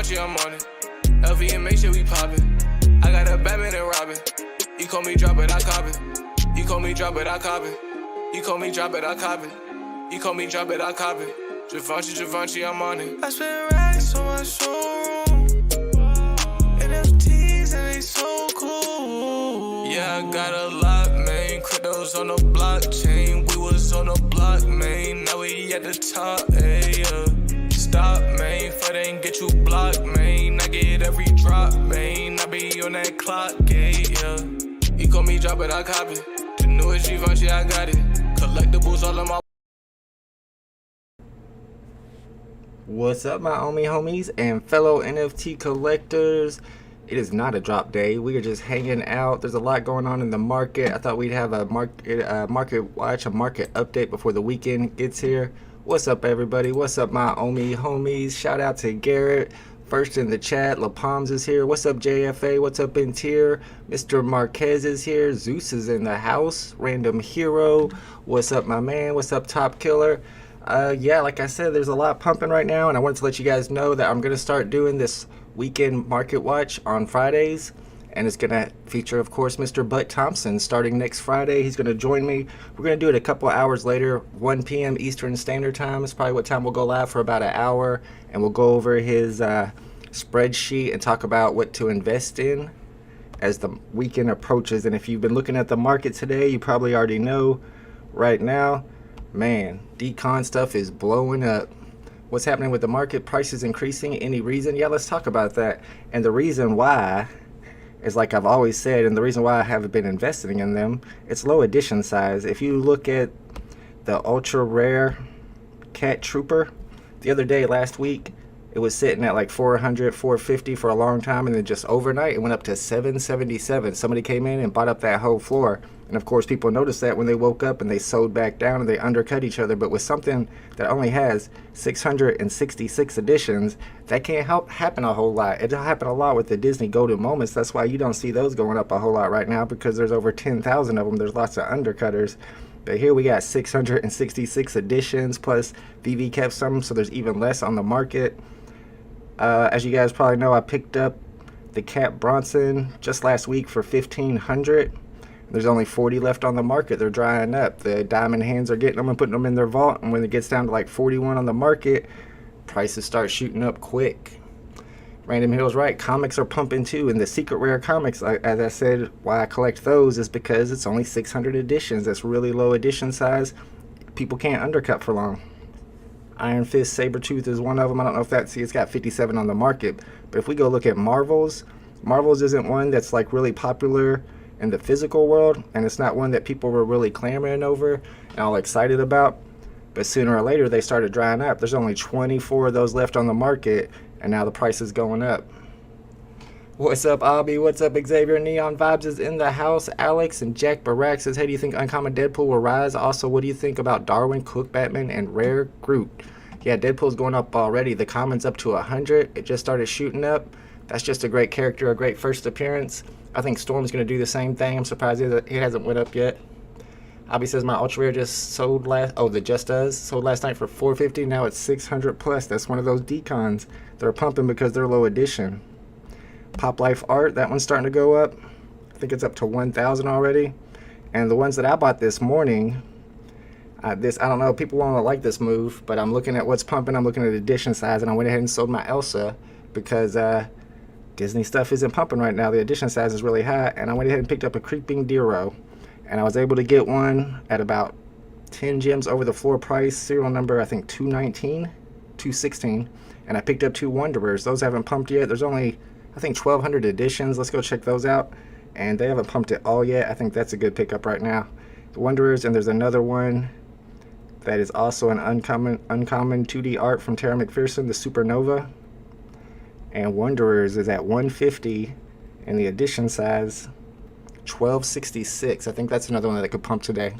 Givenchy, I'm on it. LV and make sure we poppin'. I got a Batman and Robin. You call me drop it, I cop it. You call me drop it, I cop it. You call me drop it, I cop it. You call me drop it, I cop it. Givenchy, I'm on it. I spend racks on my showroom. NFTs and they so cool. Yeah, I got a lot, man. Cryptos on the blockchain. We was on the block, man. Now we at the top, ayy, yeah. Stop, man. Fight ain't get you blocked, man. I get every drop, man. I be on that clock, yeah. You call me drop it, I cop it. The newest Givenchy, I got it. Collectibles all of my. What's up, my homies and fellow NFT collectors? It is not a drop day. We are just hanging out. There's a lot going on in the market. I thought we'd have a market watch, a market update before the weekend gets here. What's up, everybody? What's up, my homies? Shout out to Garrett. First in the chat, La Palms is here. What's up, JFA? What's up in tier? Mr. Marquez is here. Zeus is in the house. Random Hero. What's up, my man? What's up, Top Killer? Yeah, like I said, there's a lot pumping right now, and I wanted to let you guys know that I'm going to start doing this weekend market watch on Fridays, and it's going to feature, of course, Mr. Butt Thompson starting next Friday. He's going to join me. We're going to do it a couple hours later, 1 p.m. Eastern Standard Time. It's probably what time we'll go live for about an hour, and we'll go over his spreadsheet and talk about what to invest in as the weekend approaches. And if you've been looking at the market today, you probably already know right now, man, Decon stuff is blowing up. What's happening with the market? Prices increasing? Any reason? Yeah, let's talk about that. And the reason why is, like I've always said, and the reason why I haven't been investing in them, it's low edition size. If you look at the ultra rare Cat Trooper, the other day, last week, it was sitting at like 400, 450 for a long time, and then just overnight it went up to 777. Somebody came in and bought up that whole floor. And of course, people noticed that when they woke up and they sold back down and they undercut each other. But with something that only has 666 editions, that can't happen a whole lot. It'll happen a lot with the Disney Golden Moments. That's why you don't see those going up a whole lot right now, because there's over 10,000 of them. There's lots of undercutters. But here we got 666 editions, plus VeVe kept some, so there's even less on the market. As you guys probably know, I picked up the Cap Bronson just last week for $1,500. There's only 40 left on the market. They're drying up. The diamond hands are getting them and putting them in their vault. And when it gets down to like 41 on the market, prices start shooting up quick. Random Hill's right. Comics are pumping too. And the secret rare comics, as I said, why I collect those is because it's only 600 editions. That's really low edition size. People can't undercut for long. Iron Fist Sabretooth is one of them. I don't know if that's, see, it's got 57 on the market. But if we go look at Marvels, Marvels isn't one that's like really popular in the physical world, and it's not one that people were really clamoring over and all excited about. But sooner or later they started drying up. There's only 24 of those left on the market, and now the price is going up. What's up, Abby? What's up, Xavier? Neon Vibes is in the house. Alex and Jack Barak says, hey, do you think Uncommon Deadpool will rise? Also, what do you think about Darwin, Cook, Batman, and Rare Groot? Yeah, Deadpool's going up already. The common's up to 100. It just started shooting up. That's just a great character, a great first appearance. I think Storm's going to do the same thing. I'm surprised it hasn't went up yet. Abby says my ultra rare just sold last. Oh, the Just Does sold last night for $450. Now it's 600 plus. That's one of those decons. They're pumping because they're low edition. Pop Life Art, that one's starting to go up. I think it's up to 1,000 already. And the ones that I bought this morning, I don't know, people won't like this move, but I'm looking at what's pumping. I'm looking at edition size, and I went ahead and sold my Elsa because Disney stuff isn't pumping right now. The edition size is really high, and I went ahead and picked up a Creeping Dero, and I was able to get one at about 10 gems over the floor price. Serial number, I think 216, and I picked up 2 Wanderers. Those haven't pumped yet. There's only, I think, 1,200 editions. Let's go check those out, and they haven't pumped it all yet. I think that's a good pickup right now. The Wanderers, and there's another one that is also an uncommon 2D art from Tara McPherson, the Supernova. And Wanderers is at 150, and the edition size 1266. I think that's another one that could pump today.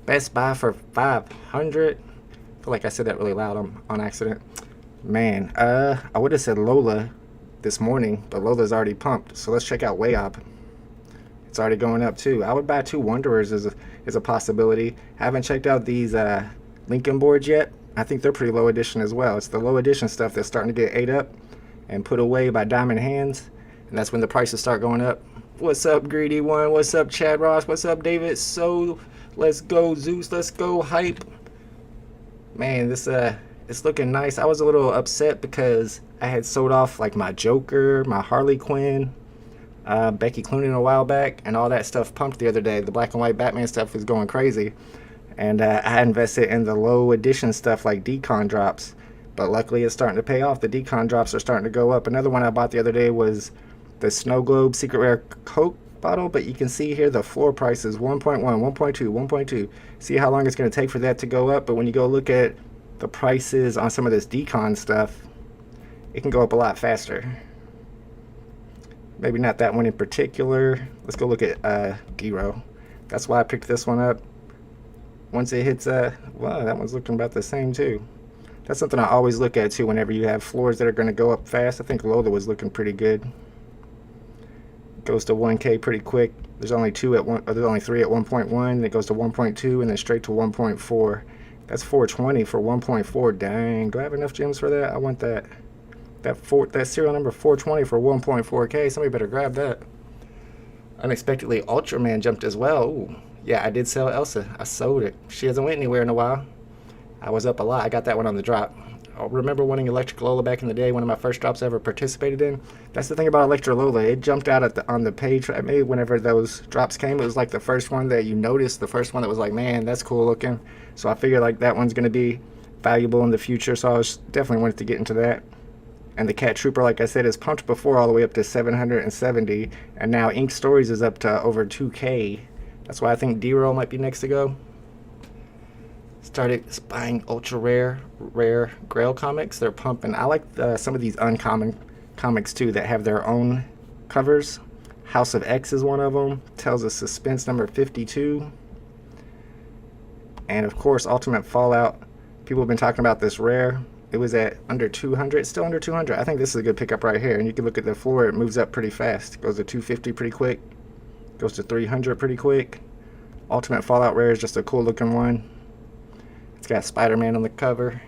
Best Buy for 500. I feel like I said that really loud on accident. Man, I would have said Lola this morning, but Lola's already pumped. So let's check out Wayop. It's already going up too. I would buy 2 Wanderers as a possibility. Haven't checked out these Lincoln boards yet. I think they're pretty low edition as well. It's the low edition stuff that's starting to get ate up. and put away by diamond hands, and that's when the prices start going up. What's up, Greedy One? What's up, Chad Ross? What's up, David? So let's go, Zeus. Let's go, Hype. Man, this it's looking nice. I was a little upset because I had sold off like my Joker, my Harley Quinn, Becky Cloonan a while back, and all that stuff pumped the other day. The black and white Batman stuff is going crazy, and I invested in the low edition stuff like Decon drops, but luckily it's starting to pay off. The Decon drops are starting to go up. Another one I bought the other day was the Snow Globe Secret Rare Coke bottle, but you can see here the floor price is 1.1, 1.2, 1.2. See how long it's going to take for that to go up, but when you go look at the prices on some of this Decon stuff, it can go up a lot faster. Maybe not that one in particular. Let's go look at Giro. That's why I picked this one up. Once it hits, wow, that one's looking about the same too. That's something I always look at too whenever you have floors that are going to go up fast. I think Lola was looking pretty good. Goes to 1K pretty quick. There's only three at 1.1. It goes to 1.2 and then straight to 1.4. That's 420 for 1.4. Dang, do I have enough gems for that? I want that. That serial number 420 for 1.4K. Somebody better grab that. Unexpectedly, Ultraman jumped as well. Ooh, yeah, I did sell Elsa. I sold it. She hasn't went anywhere in a while. I was up a lot. I got that one on the drop. I remember winning Electric Lola back in the day, one of my first drops I ever participated in. That's the thing about Electric Lola. It jumped out on the page at me whenever those drops came. It was like the first one that you noticed, the first one that was like, man, that's cool looking. So I figured like that one's going to be valuable in the future, so I was definitely wanted to get into that. And the Cat Trooper, like I said, is pumped before all the way up to 770, and now Ink Stories is up to over 2K. That's why I think D-Roll might be next to go. Started buying ultra rare Grail comics. They're pumping. I like some of these uncommon comics too that have their own covers. House of X is one of them. Tells us Suspense number 52. And of course, Ultimate Fallout. People have been talking about this rare. It was at under 200. It's still under 200. I think this is a good pickup right here. And you can look at the floor. It moves up pretty fast. Goes to 250 pretty quick. Goes to 300 pretty quick. Ultimate Fallout rare is just a cool looking one. It's got Spider-Man on the cover.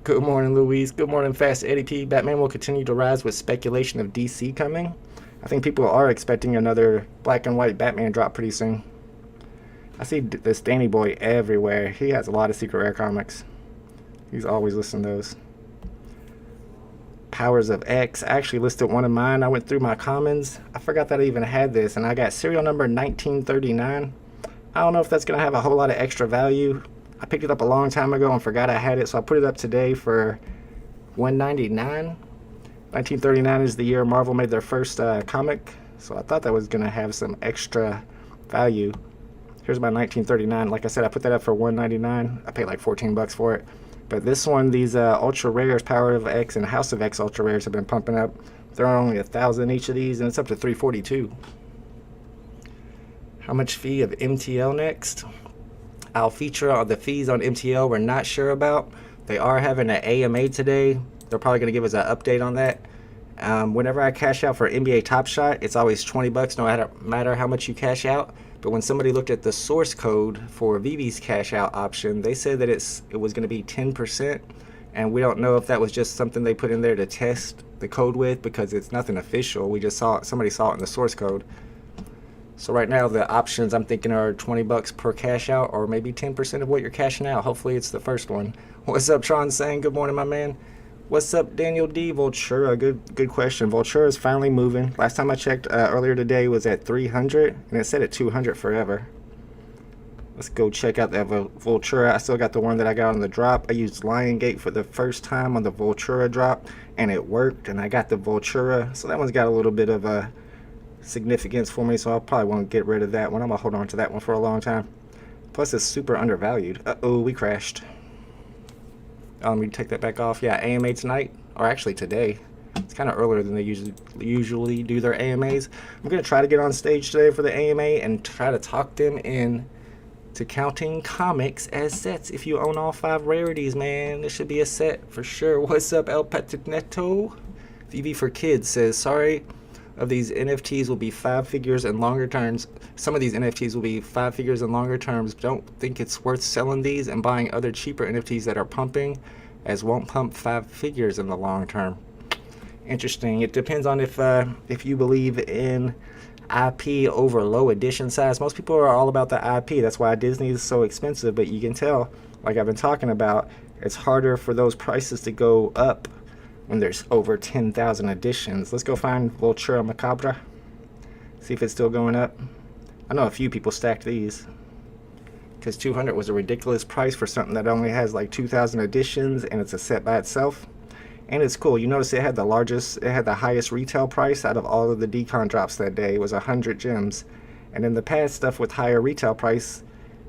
Good morning, Louise. Good morning, Fast Eddie P. Batman will continue to rise with speculation of DC coming. I think people are expecting another black and white Batman drop pretty soon. I see this Danny Boy everywhere. He has a lot of secret rare comics. He's always listing those. Powers of X. I actually listed one of mine. I went through my commons. I forgot that I even had this, and I got serial number 1939. I don't know if that's going to have a whole lot of extra value. I picked it up a long time ago and forgot I had it, so I put it up today for $199. 1939 is the year Marvel made their first comic, so I thought that was going to have some extra value. Here's my 1939. Like I said, I put that up for $199. I paid like 14 bucks for it. But this one, these Ultra Rares, Power of X and House of X Ultra Rares have been pumping up. They're only 1,000 each of these, and it's up to 342. How much fee of MTL next? I'll feature on the fees on MTL we're not sure about. They are having an AMA today. They're probably going to give us an update on that. Whenever I cash out for NBA Top Shot, it's always 20 bucks no matter how much you cash out. But when somebody looked at the source code for VeVe's cash out option, they said that it was going to be 10%. And we don't know if that was just something they put in there to test the code with, because it's nothing official. We just saw it, somebody saw it in the source code. So right now the options I'm thinking are 20 bucks per cash out, or maybe 10% of what you're cashing out. Hopefully it's the first one. What's up, Tron saying? Good morning, my man. What's up, Daniel D? Voltura, good question. Voltura is finally moving. Last time I checked earlier today was at 300, and it said at 200 forever. Let's go check out that Voltura. I still got the one that I got on the drop. I used Lion Gate for the first time on the Voltura drop, and it worked, and I got the Voltura. So that one's got a little bit of a significance for me, so I probably won't get rid of that one. I'm gonna hold on to that one for a long time. Plus it's super undervalued. Uh-oh, we crashed. Let me take that back off. Yeah, AMA tonight, or actually today. It's kind of earlier than they usually do their AMAs. I'm gonna try to get on stage today for the AMA and try to talk them in to counting comics as sets. If you own all 5 rarities, man, this should be a set for sure. What's up, El Patinetto? VeVe for Kids says, sorry, of these NFTs will be 5 figures and longer terms. Some of these NFTs will be 5 figures and longer terms. Don't think it's worth selling these and buying other cheaper NFTs that are pumping, as won't pump 5 figures in the long term. Interesting. It depends on if you believe in IP over low edition size. Most people are all about the IP. That's why Disney is so expensive. But you can tell, like I've been talking about, it's harder for those prices to go up when there's over 10,000 editions. Let's go find Vultura Macabra. See if it's still going up. I know a few people stacked these because 200 was a ridiculous price for something that only has like 2,000 editions and it's a set by itself. And it's cool. You notice it had the highest retail price out of all of the Decon drops that day. It was 100 gems. And in the past, stuff with higher retail price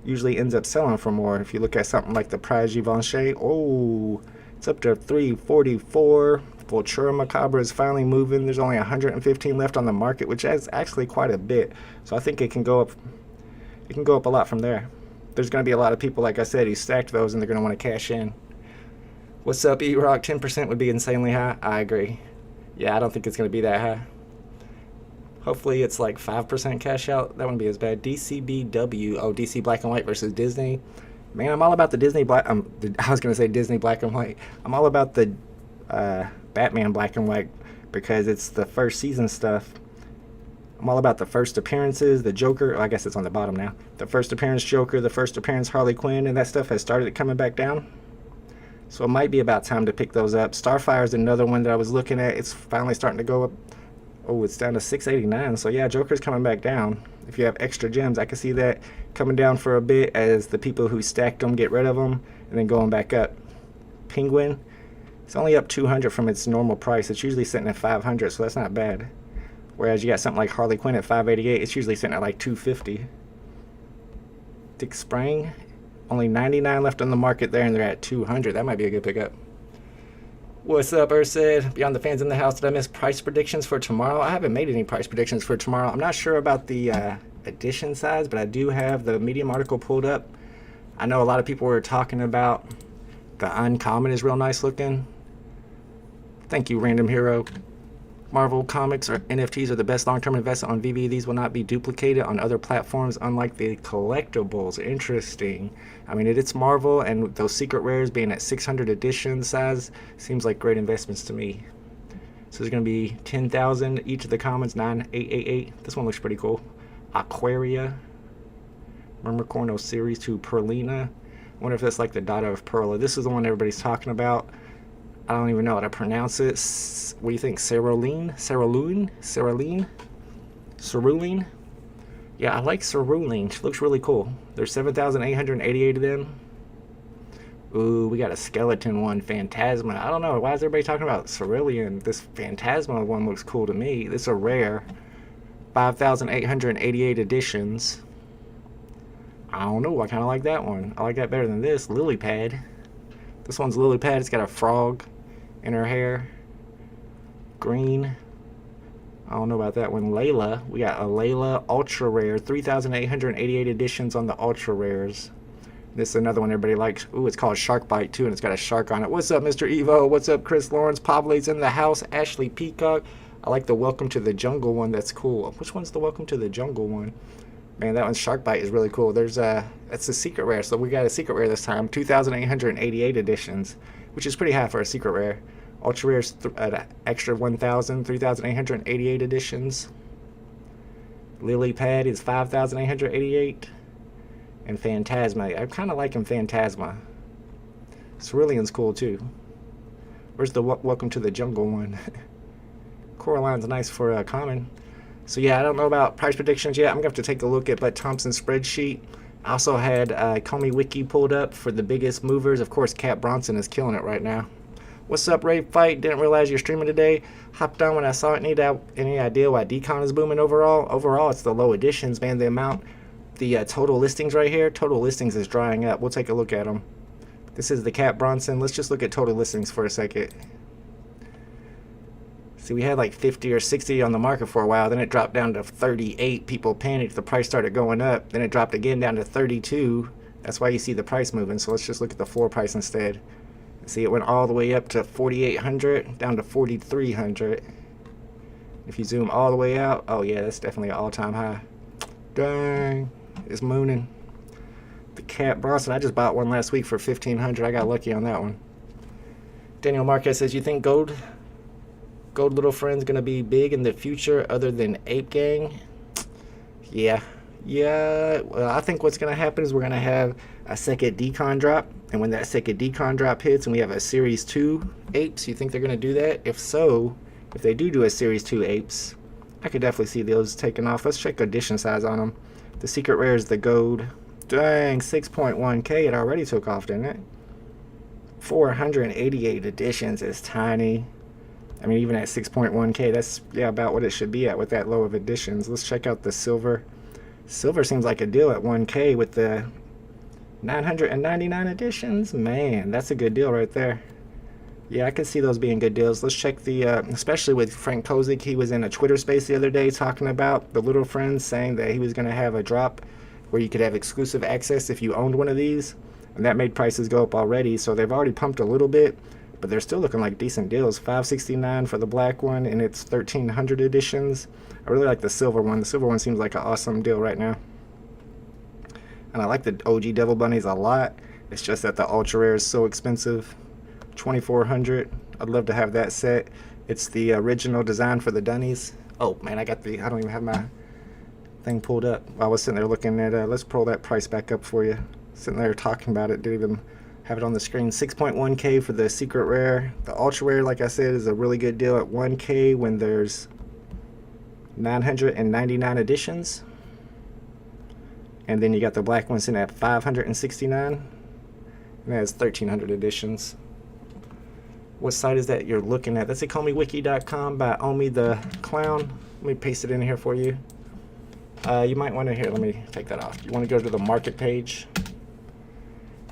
usually ends up selling for more. If you look at something like the Prize Givenchy, oh, it's up to 344. Vultura Macabre is finally moving. There's only 115 left on the market, which is actually quite a bit. So I think it can go up. It can go up a lot from there. There's going to be a lot of people, like I said, who stacked those and they're going to want to cash in. What's up, E-Rock? 10% would be insanely high. I agree. Yeah, I don't think it's going to be that high. Hopefully it's like 5% cash out. That wouldn't be as bad. DCBW. Oh, DC Black and White versus Disney. Man, I'm all about the Disney Black. I was going to say Disney Black and White. I'm all about the Batman Black and White because it's the first season stuff. I'm all about the first appearances, the Joker. I guess it's on the bottom now. The first appearance Joker, the first appearance Harley Quinn, and that stuff has started coming back down. So it might be about time to pick those up. Starfire is another one that I was looking at. It's finally starting to go up. Oh, it's down to 689. So yeah, Joker's coming back down. If you have extra gems, I can see that coming down for a bit as the people who stacked them get rid of them and then going back up. Penguin, it's only up 200 from its normal price. It's usually sitting at 500, so that's not bad. Whereas you got something like Harley Quinn at 588, it's usually sitting at like 250. Dick Sprang, only 99 left on the market there, and they're at 200. That might be a good pickup. What's up, Ursad? Beyond the fans in the house, did I miss price predictions for tomorrow? I haven't made any price predictions for tomorrow. I'm not sure about the edition size, but I do have the Medium article pulled up. I know a lot of people were talking about the uncommon is real nice looking. Thank you, Random Hero. Marvel Comics or NFTs are the best long-term investment on VeVe. These will not be duplicated on other platforms, unlike the collectibles. Interesting. I mean, it's Marvel, and those secret rares being at 600 edition size seems like great investments to me. So there's going to be 10,000 each of the commons, 9888. This one looks pretty cool. Aquaria. Mermicorno Series 2 Perlina. I wonder if that's like the daughter of Perla. This is the one everybody's talking about. I don't even know how to pronounce it. What do you think? Cerulean? Cerulean? Cerulean? Cerulean? Yeah, I like Cerulean. She looks really cool. There's 7,888 of them. Ooh, we got a skeleton one. Phantasma. I don't know. Why is everybody talking about Cerulean? This Phantasma one looks cool to me. This is a rare. 5,888 editions. I don't know. I kind of like that one. I like that better than this. Lily Pad. This one's Lily Pad. It's got a frog in her hair. Green. I don't know about that one. Layla. We got a Layla Ultra Rare. 3,888 editions on the Ultra Rares. This is another one everybody likes. Ooh, it's called Shark Bite too, and it's got a shark on it. What's up, Mr. Evo? What's up, Chris Lawrence? Pablo's in the house. Ashley Peacock. I like the Welcome to the Jungle one. That's cool. Which one's the Welcome to the Jungle one? Man, that one's Shark Bite is really cool. There's that's a secret rare, so we got a secret rare this time. 2,888 editions, which is pretty high for a secret rare. Ultra rare's extra 1,000, 3,888 editions. Lily Pad is 5,888. And Phantasma. I'm kind of liking Phantasma. Cerulean's cool too. Where's the Welcome to the Jungle one? Coraline's nice for common. So yeah, I don't know about price predictions yet. I'm going to have to take a look at Bud Thompson's spreadsheet. I also had Comey Wiki pulled up for the biggest movers. Of course, Cat Bronson is killing it right now. What's up, Ray Fight? Didn't realize you're streaming today. Hopped on when I saw it. Any idea why Decon is booming overall? Overall, it's the low editions, man. The amount, the total listings right here, total listings is drying up. We'll take a look at them. This is the Cat Bronson. Let's just look at total listings for a second. See, we had like 50 or 60 on the market for a while. Then it dropped down to 38. People panicked. The price started going up. Then it dropped again down to 32. That's why you see the price moving. So let's just look at the floor price instead. See, it went all the way up to 4,800, down to 4,300. If you zoom all the way out, oh yeah, that's definitely an all-time high. Dang, it's mooning. The Cat Bronson, I just bought one last week for 1,500. I got lucky on that one. Daniel Marquez says, you think gold Gold Little Friend's gonna be big in the future other than Ape Gang? Yeah. Well, I think what's gonna happen is we're gonna have a second Decon drop, and when that second Decon drop hits and we have a Series 2 apes, you think they're gonna do that? If so, if they do a Series 2 apes, I could definitely see those taking off. Let's check edition size on them. The secret rare is the gold. Dang, 6.1K, it already took off, didn't it? 488 editions is tiny. I mean, even at 6.1K, that's about what it should be at with that low of editions. Let's check out the silver. Silver seems like a deal at 1K with the 999 editions. Man, that's a good deal right there. Yeah, I can see those being good deals. Let's check the, especially with Frank Kozik. He was in a Twitter space the other day talking about the Little Friends, saying that he was going to have a drop where you could have exclusive access if you owned one of these. And that made prices go up already. So they've already pumped a little bit, but they're still looking like decent deals. $569 for the black one, and it's 1,300 editions. I really like the silver one. The silver one seems like an awesome deal right now. And I like the OG Devil Bunnies a lot. It's just that the ultra rare is so expensive. 2,400. I'd love to have that set. It's the original design for the Dunnies. Oh man, I don't even have my thing pulled up. I was sitting there looking at, let's pull that price back up for you. Sitting there talking about it, didn't even have it on the screen. 6.1K for the secret rare. The ultra rare, like I said, is a really good deal at 1K when there's 999 editions. And then you got the black one sitting at 569. And that's 1,300 editions. What site is that you're looking at? That's economywiki.com by Omi the Clown. Let me paste it in here for you. You might want to, here, let me take that off. You want to go to the market page.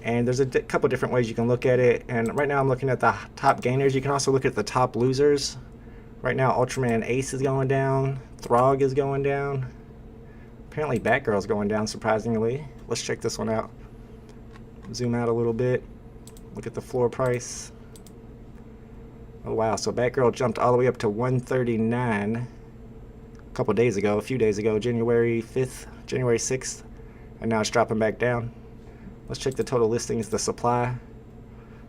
And there's a couple different ways you can look at it. And right now I'm looking at the top gainers. You can also look at the top losers. Right now Ultraman Ace is going down. Throg is going down. Apparently Batgirl's going down, surprisingly. Let's check this one out. Zoom out a little bit. Look at the floor price. Oh wow, so Batgirl jumped all the way up to 139 a few days ago, January 5th, January 6th, and now it's dropping back down. Let's check the total listings, the supply.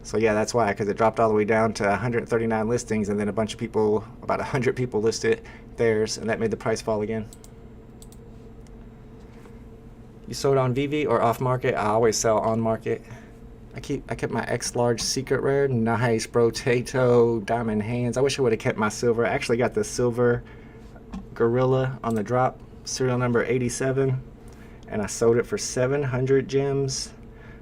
So yeah, that's why, because it dropped all the way down to 139 listings, and then a bunch of people, about 100 people listed theirs, and that made the price fall again. You sold on VeVe or off market? I always sell on market. I kept my X large secret rare, nice potato, diamond hands. I wish I would have kept my silver. I actually got the silver gorilla on the drop, serial number 87, and I sold it for 700 gems.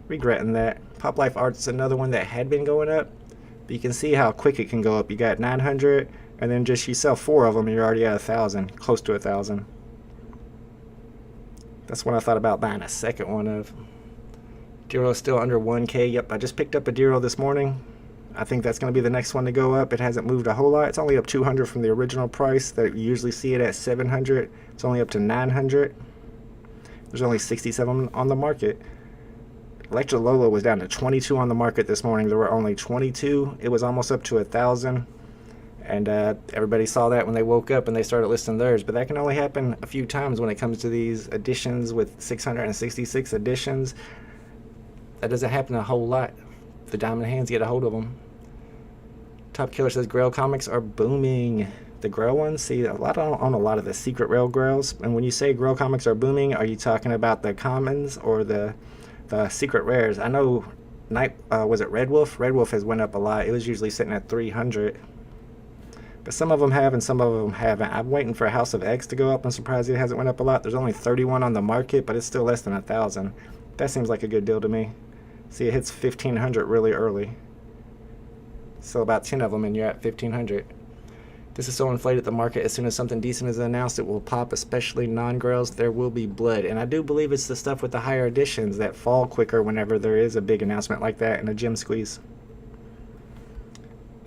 Regretting that. Pop Life Art's another one that had been going up, but you can see how quick it can go up. You got 900, and then just you sell 4 of them, and you're already at 1,000, close to 1,000. That's what I thought about buying a second one of. Dero is still under 1K. Yep, I just picked up a Dero this morning. I think that's going to be the next one to go up. It hasn't moved a whole lot. It's only up 200 from the original price that you usually see it at 700. It's only up to 900. There's only 67 on the market. Electra Lola was down to 22 on the market this morning. There were only 22. It was almost up to 1,000. And everybody saw that when they woke up and they started listing theirs. But that can only happen a few times when it comes to these editions with 666 editions. That doesn't happen a whole lot. The diamond hands get a hold of them. Top Killer says Grail comics are booming. The Grail ones, see, a lot on a lot of the secret Grail Grails. And when you say Grail comics are booming, are you talking about the commons or the secret rares? I know was it Red Wolf? Red Wolf has went up a lot. It was usually sitting at 300. But some of them have and some of them haven't. I'm waiting for House of X to go up. I'm surprised it hasn't went up a lot. There's only 31 on the market, but it's still less than 1,000. That seems like a good deal to me. See, it hits 1,500 really early. So about 10 of them and you're at 1,500. This is so inflated the market. As soon as something decent is announced, it will pop, especially non-grails. There will be blood. And I do believe it's the stuff with the higher editions that fall quicker whenever there is a big announcement like that and a gem squeeze.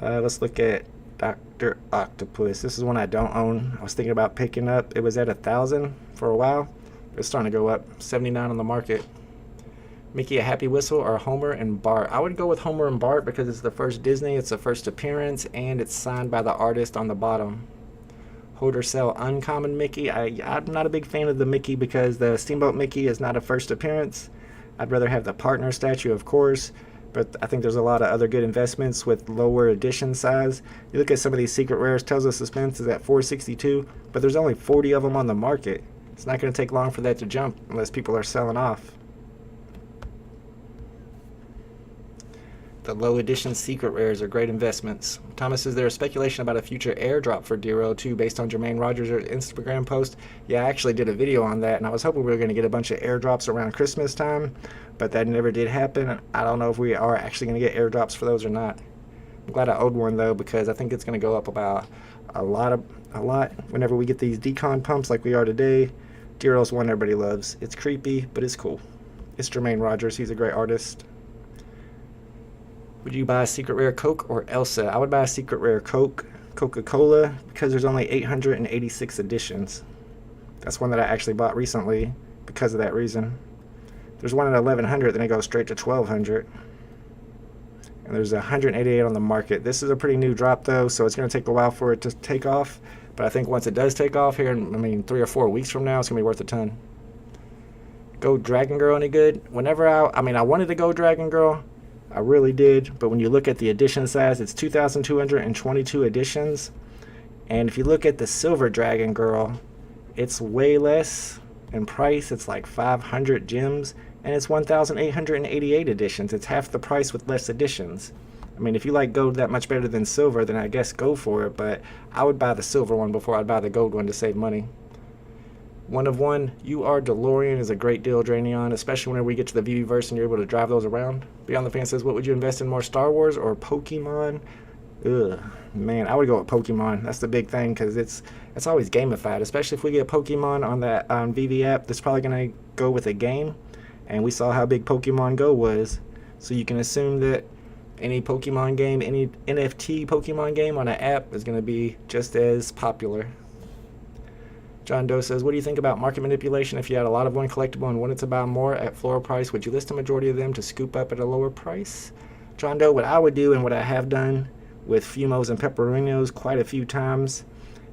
Let's look at Dr. Octopus. This is one I don't own. I was thinking about picking up. It was at 1,000 for a while. It's starting to go up. 79 on the market. Mickey, a Happy Whistle, or Homer and Bart? I would go with Homer and Bart because it's the first Disney, it's the first appearance, and it's signed by the artist on the bottom. Hold or Sell Uncommon Mickey. I'm not a big fan of the Mickey because the Steamboat Mickey is not a first appearance. I'd rather have the partner statue, of course, But I think there's a lot of other good investments with lower edition size. You look at some of these secret rares, tells us suspense is at 462, but there's only 40 of them on the market. It's not going to take long for that to jump unless people are selling off. The low edition secret rares are great investments. Thomas, is there a speculation about a future airdrop for Dero 2 based on Jermaine Rogers' Instagram post? Yeah, I actually did a video on that, and I was hoping we were going to get a bunch of airdrops around Christmas time, but that never did happen. I don't know if we are actually going to get airdrops for those or not. I'm glad I owed one though, because I think it's going to go up about a lot whenever we get these Decon pumps like we are today. Dero's one everybody loves. It's creepy, but it's cool. It's Jermaine Rogers. He's a great artist. Would you buy a secret rare Coke or Elsa? I would buy a secret rare Coke, Coca-Cola, because there's only 886 editions. That's one that I actually bought recently because of that reason. There's one at 1100, then it goes straight to 1200. And there's 188 on the market. This is a pretty new drop though, so it's going to take a while for it to take off. But I think once it does take off here, in 3 or 4 weeks from now, it's going to be worth a ton. Go Dragon Girl any good? Whenever I wanted to go Dragon Girl. I really did, but when you look at the edition size, it's 2,222 editions. And if you look at the Silver Dragon Girl, it's way less in price. It's like 500 gems, and it's 1,888 editions. It's half the price with less editions. I mean, if you like gold that much better than silver, then I guess go for it, but I would buy the silver one before I'd buy the gold one to save money. One of one, UR DeLorean is a great deal, Draenion, especially whenever we get to the VeVe and you're able to drive those around. Beyond the Fan says, what would you invest in more, Star Wars or Pokemon? Ugh, man, I would go with Pokemon. That's the big thing, because it's always gamified, especially if we get Pokemon on that VeVe app. That's probably going to go with a game, and we saw how big Pokemon Go was. So you can assume that any Pokemon game, any NFT Pokemon game on an app is going to be just as popular. John Doe says, what do you think about market manipulation? If you had a lot of one collectible and wanted to buy more at floor price, would you list a majority of them to scoop up at a lower price? John Doe, what I would do and what I have done with Fumos and Peperinos quite a few times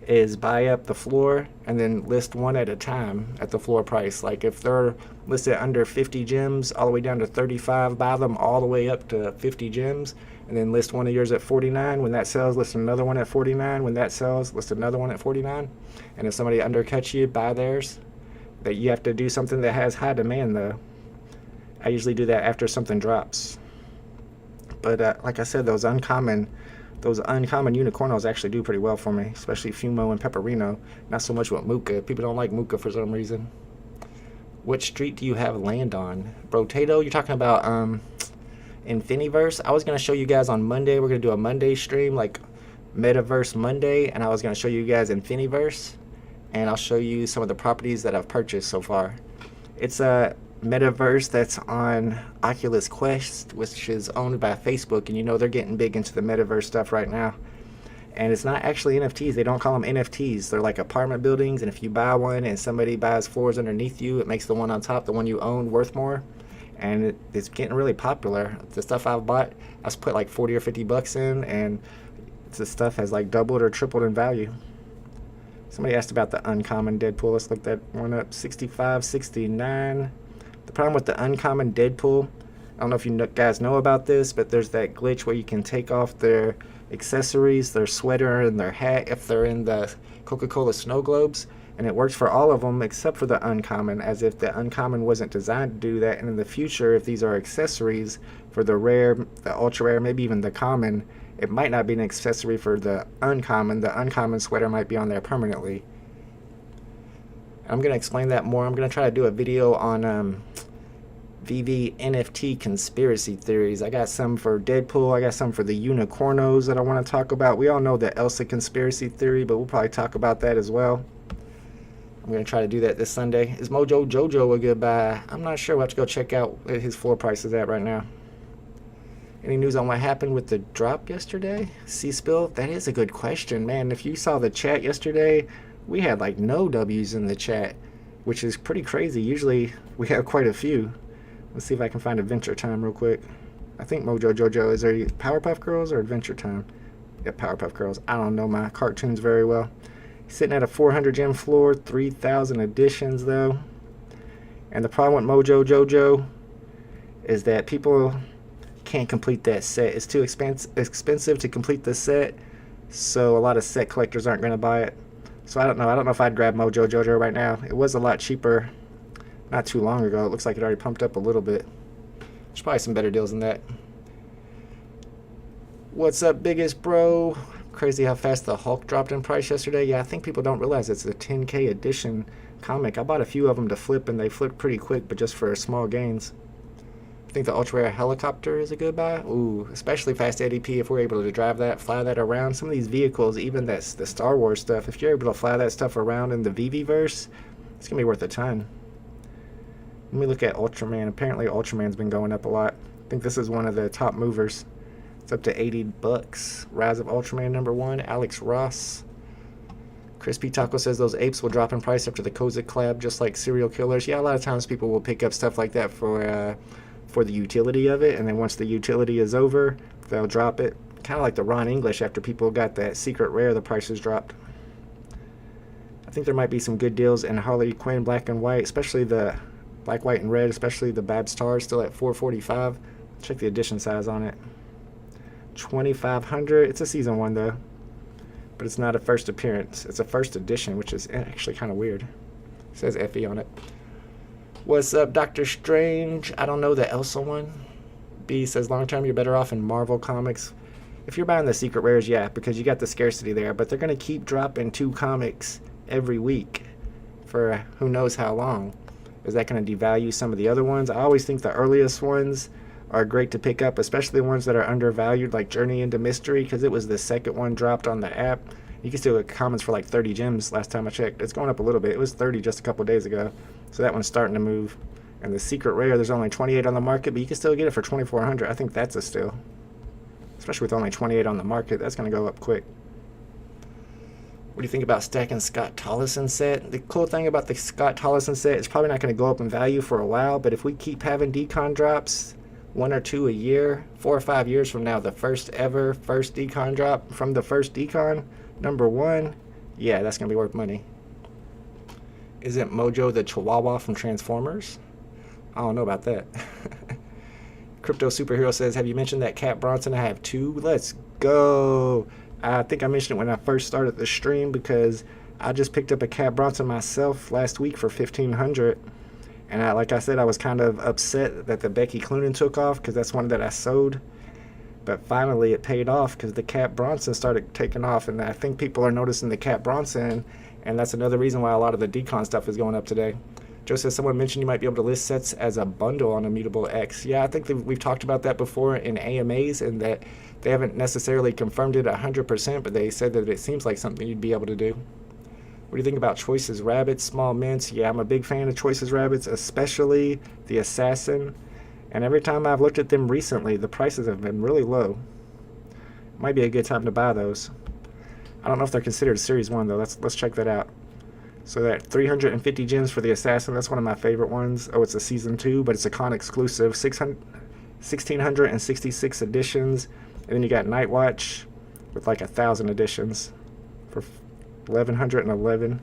is buy up the floor and then list one at a time at the floor price. Like if they're listed under 50 gems all the way down to 35, buy them all the way up to 50 gems and then list one of yours at 49. When that sells, list another one at 49. When that sells, list another one at 49. And if somebody undercuts you, buy theirs. That you have to do something that has high demand though. I usually do that after something drops. But like I said, those uncommon unicornos actually do pretty well for me, especially Fumo and Pepperino. Not so much with Muka. People don't like Muka for some reason. Which street do you have land on? Brotato, you're talking about Infiniverse? I was going to show you guys on Monday. We're going to do a Monday stream, like Metaverse Monday, and I was going to show you guys Infiniverse, and I'll show you some of the properties that I've purchased so far. It's a Metaverse that's on Oculus Quest, which is owned by Facebook, and you know they're getting big into the Metaverse stuff right now. And it's not actually NFTs. They don't call them NFTs. They're like apartment buildings, and if you buy one and somebody buys floors underneath you, it makes the one on top, the one you own, worth more. And it's getting really popular. The stuff I've bought, I've put like 40 or 50 bucks in, and the stuff has like doubled or tripled in value. Somebody asked about the uncommon Deadpool. Let's look that one up. 65, 69. The problem with the uncommon Deadpool, I don't know if you guys know about this, but there's that glitch where you can take off their accessories, their sweater and their hat if they're in the Coca-Cola snow globes, and it works for all of them except for the uncommon, as if the uncommon wasn't designed to do that. And in the future, if these are accessories for the rare, the ultra rare, maybe even the common, it might not be an accessory for the uncommon. The uncommon sweater might be on there permanently. I'm going to explain that more. I'm going to try to do a video on VeVe NFT conspiracy theories. I got some for Deadpool. I got some for the unicornos that I want to talk about. We all know the Elsa conspiracy theory, but we'll probably talk about that as well. I'm going to try to do that this Sunday. Is Mojo Jojo a good buy? I'm not sure. We'll have to go check out what his floor price is at right now. Any news on what happened with the drop yesterday? C-Spill? That is a good question, man. If you saw the chat yesterday, we had like no W's in the chat, which is pretty crazy. Usually we have quite a few. Let's see if I can find Adventure Time real quick. I think Mojo Jojo, is there Powerpuff Girls or Adventure Time? Yeah, Powerpuff Girls. I don't know my cartoons very well. Sitting at a 400 gem floor, 3,000 editions though. And the problem with Mojo Jojo is that people can't complete that set. It's too expensive to complete the set, so a lot of set collectors aren't going to buy it. So I don't know if I'd grab Mojo Jojo right now. It was a lot cheaper not too long ago. It looks like it already pumped up a little bit. There's probably some better deals than that. What's up, biggest bro? Crazy how fast the Hulk dropped in price yesterday. Yeah, I think people don't realize it's a 10K edition comic. I bought a few of them to flip, and they flipped pretty quick, but just for small gains. I think the ultra rare helicopter is a good buy. Ooh, especially fast ADP if we're able to drive that, fly that around. Some of these vehicles, even that's the Star Wars stuff, if you're able to fly that stuff around in the VeVe-verse, it's going to be worth a ton. Let me look at Ultraman. Apparently Ultraman's been going up a lot. I think this is one of the top movers. It's up to $80. Rise of Ultraman #1, Alex Ross. Crispy Taco says those apes will drop in price after the Kozik collab, just like serial killers. Yeah, a lot of times people will pick up stuff like that for the utility of it, and then once the utility is over, they'll drop it. Kind of like the Ron English, after people got that secret rare, the prices dropped. I think there might be some good deals in Harley Quinn Black and White, especially the Black, White, and Red, especially the Bab Star, still at $445. Check the edition size on it. 2,500. It's a season 1 though, but it's not a first appearance. It's a first edition, which is actually kind of weird. It says FE on it. What's up, Doctor Strange? I don't know the Elsa one. B says long term you're better off in Marvel Comics. If you're buying the secret rares, yeah, because you got the scarcity there, but they're going to keep dropping 2 comics every week for who knows how long. Is that going to devalue some of the other ones? I always think the earliest ones are great to pick up, especially the ones that are undervalued, like Journey into Mystery, because it was the second one dropped on the app. You can still get commons for like 30 gems last time I checked. It's going up a little bit. It was 30 just a couple days ago. So that one's starting to move. And the secret rare, there's only 28 on the market, but you can still get it for 2,400. I think that's a steal. Especially with only 28 on the market, that's going to go up quick. What do you think about stacking Scott Tolleson set? The cool thing about the Scott Tolleson set, it's probably not going to go up in value for a while, but if we keep having Decon drops, 1 or 2 a year, 4 or 5 years from now, the first Decon drop from the first Decon, #1, yeah, that's going to be worth money. Isn't Mojo the Chihuahua from Transformers? I don't know about that. Crypto Superhero says, have you mentioned that Cat Bronson? I have 2. Let's go. I think I mentioned it when I first started the stream because I just picked up a Cat Bronson myself last week for $1,500. And like I said, I was kind of upset that the Becky Cloonan took off because that's one that I sold. But finally it paid off because the Cat Bronson started taking off. And I think people are noticing the Cat Bronson. And that's another reason why a lot of the Decon stuff is going up today. Joe says someone mentioned you might be able to list sets as a bundle on Immutable X. Yeah, I think that we've talked about that before in AMAs, and that they haven't necessarily confirmed it 100%, but they said that it seems like something you'd be able to do. What do you think about Choices Rabbits, Small Mints? Yeah, I'm a big fan of Choices Rabbits, especially the Assassin. And every time I've looked at them recently, the prices have been really low. Might be a good time to buy those. I don't know if they're considered Series 1 though. Let's check that out. So that 350 gems for the Assassin, that's one of my favorite ones. Oh, it's a Season 2, but it's a con exclusive. 1,666 editions. And then you got Night Watch with like 1,000 editions for 1,111.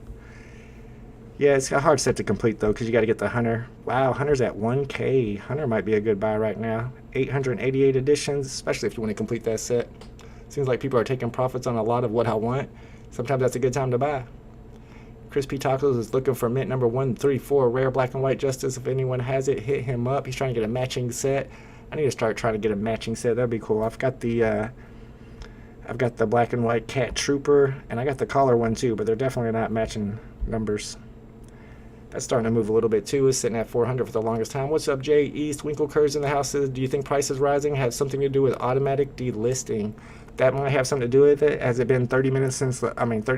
Yeah, it's a hard set to complete though, because you got to get the Hunter. Wow, Hunter's at 1K. Hunter might be a good buy right now. 888 editions, especially if you want to complete that set. Seems like people are taking profits on a lot of what I want. Sometimes that's a good time to buy. Crispy Tacos is looking for mint #134, rare black and white Justice. If anyone has it, hit him up. He's trying to get a matching set. I need to start trying to get a matching set. That'd be cool. I've got the black and white Cat Trooper, and I got the collar one too, but they're definitely not matching numbers. That's starting to move a little bit too. It's sitting at 400 for the longest time. What's up, Jay East? Winklecur's in the house says, do you think prices rising have something to do with automatic delisting? That might have something to do with it. Has it been 30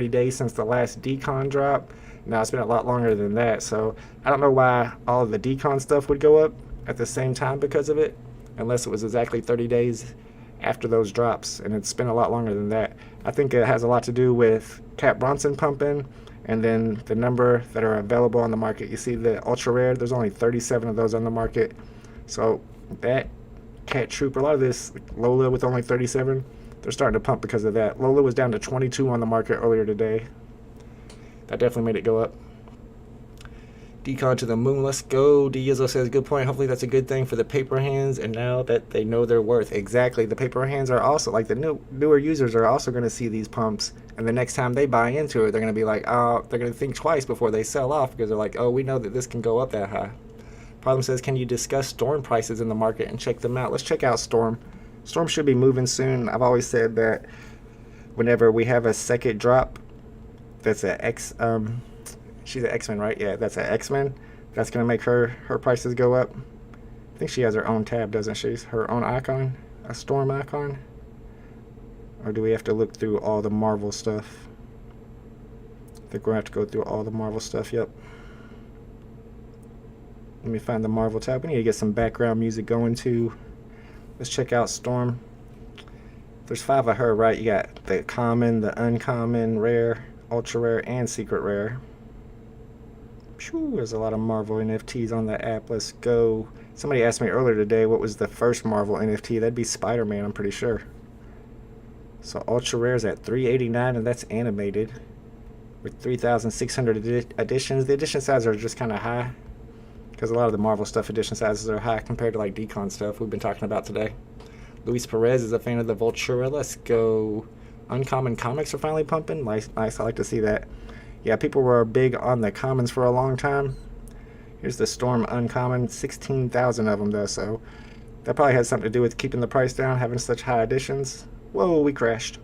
days since the last Decon drop? No, it's been a lot longer than that. So I don't know why all of the Decon stuff would go up at the same time because of it, unless it was exactly 30 days after those drops, and it's been a lot longer than that. I think it has a lot to do with Cat Bronson pumping, and then the number that are available on the market. You see the ultra rare, there's only 37 of those on the market. So that Cat Trooper, a lot of this Lola with only 37, they're starting to pump because of that. Lola was down to 22 on the market earlier today. That definitely made it go up. Decon to the moon. Let's go. Diazzo says, good point. Hopefully that's a good thing for the paper hands. And now that they know their worth. Exactly. The paper hands are also, like the newer users are also going to see these pumps. And the next time they buy into it, they're going to be like, oh, they're going to think twice before they sell off. Because they're like, oh, we know that this can go up that high. Problem says, can you discuss Storm prices in the market and check them out? Let's check out Storm. Storm should be moving soon. I've always said that whenever we have a second drop, that's a she's an X-Men, right? Yeah, that's an X-Men. That's going to make her prices go up. I think she has her own tab, doesn't she? Her own icon? A Storm icon? Or do we have to look through all the Marvel stuff? I think we'll have to go through all the Marvel stuff, yep. Let me find the Marvel tab. We need to get some background music going too. Let's check out Storm. There's 5 of her, right? You got the common, the uncommon, rare, ultra rare, and secret rare. Phew, there's a lot of Marvel NFTs on the app. Let's go. Somebody asked me earlier today what was the first Marvel NFT. That'd be Spider-Man, I'm pretty sure. So ultra rare is at $389, and that's animated with 3,600 editions. The edition sizes are just kind of high because a lot of the Marvel stuff edition sizes are high compared to like Decon stuff we've been talking about today. Luis Perez is a fan of the Vultura. Let's go. Uncommon comics are finally pumping. Nice. I like to see that. Yeah, people were big on the commons for a long time. Here's the Storm Uncommon. 16,000 of them, though, so that probably has something to do with keeping the price down, having such high editions. Whoa, we crashed.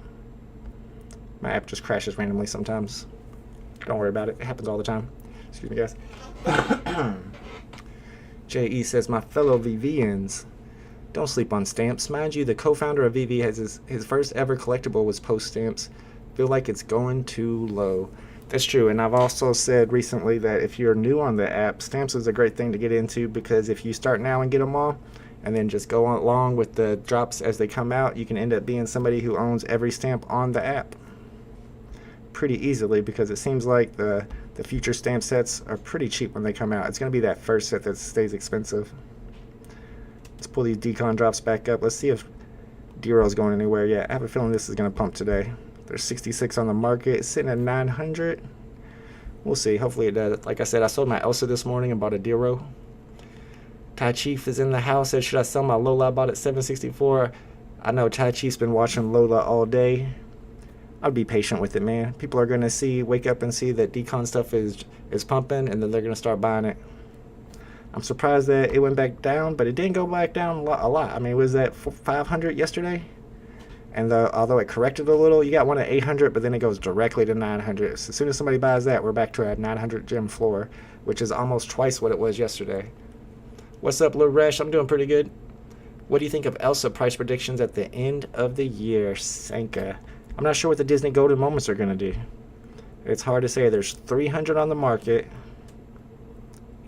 My app just crashes randomly sometimes. Don't worry about it. It happens all the time. Excuse me, guys. J.E. says, my fellow VeVeans, don't sleep on stamps. Mind you, the co-founder of VeVe has his first ever collectible was post stamps. Feel like it's going too low. That's true, and I've also said recently that if you're new on the app, stamps is a great thing to get into because if you start now and get them all, and then just go along with the drops as they come out, you can end up being somebody who owns every stamp on the app pretty easily because it seems like the future stamp sets are pretty cheap when they come out. It's going to be that first set that stays expensive. Let's pull these Decon drops back up. Let's see if D-Roll's going anywhere. Yeah, I have a feeling this is going to pump today. There's 66 on the market. It's sitting at 900. We'll see. Hopefully it does. Like I said, I sold my Elsa this morning and bought a D-Roll. Tai Chief is in the house. Said, should I sell my Lola? I bought at 764. I know Tai Chief's been watching Lola all day. I'd be patient with it, man. People are going to wake up and see that Decon stuff is pumping, and then they're going to start buying it. I'm surprised that it went back down, but it didn't go back down a lot. I mean, it was at 500 yesterday, and although it corrected a little, you got one at 800, but then it goes directly to 900. So as soon as somebody buys that, we're back to a 900 gem floor, which is almost twice what it was yesterday. What's up, Lil Resh? I'm doing pretty good. What do you think of Elsa price predictions at the end of the year, Sanka? I'm not sure what the Disney Golden Moments are going to do. It's hard to say. There's 300 on the market.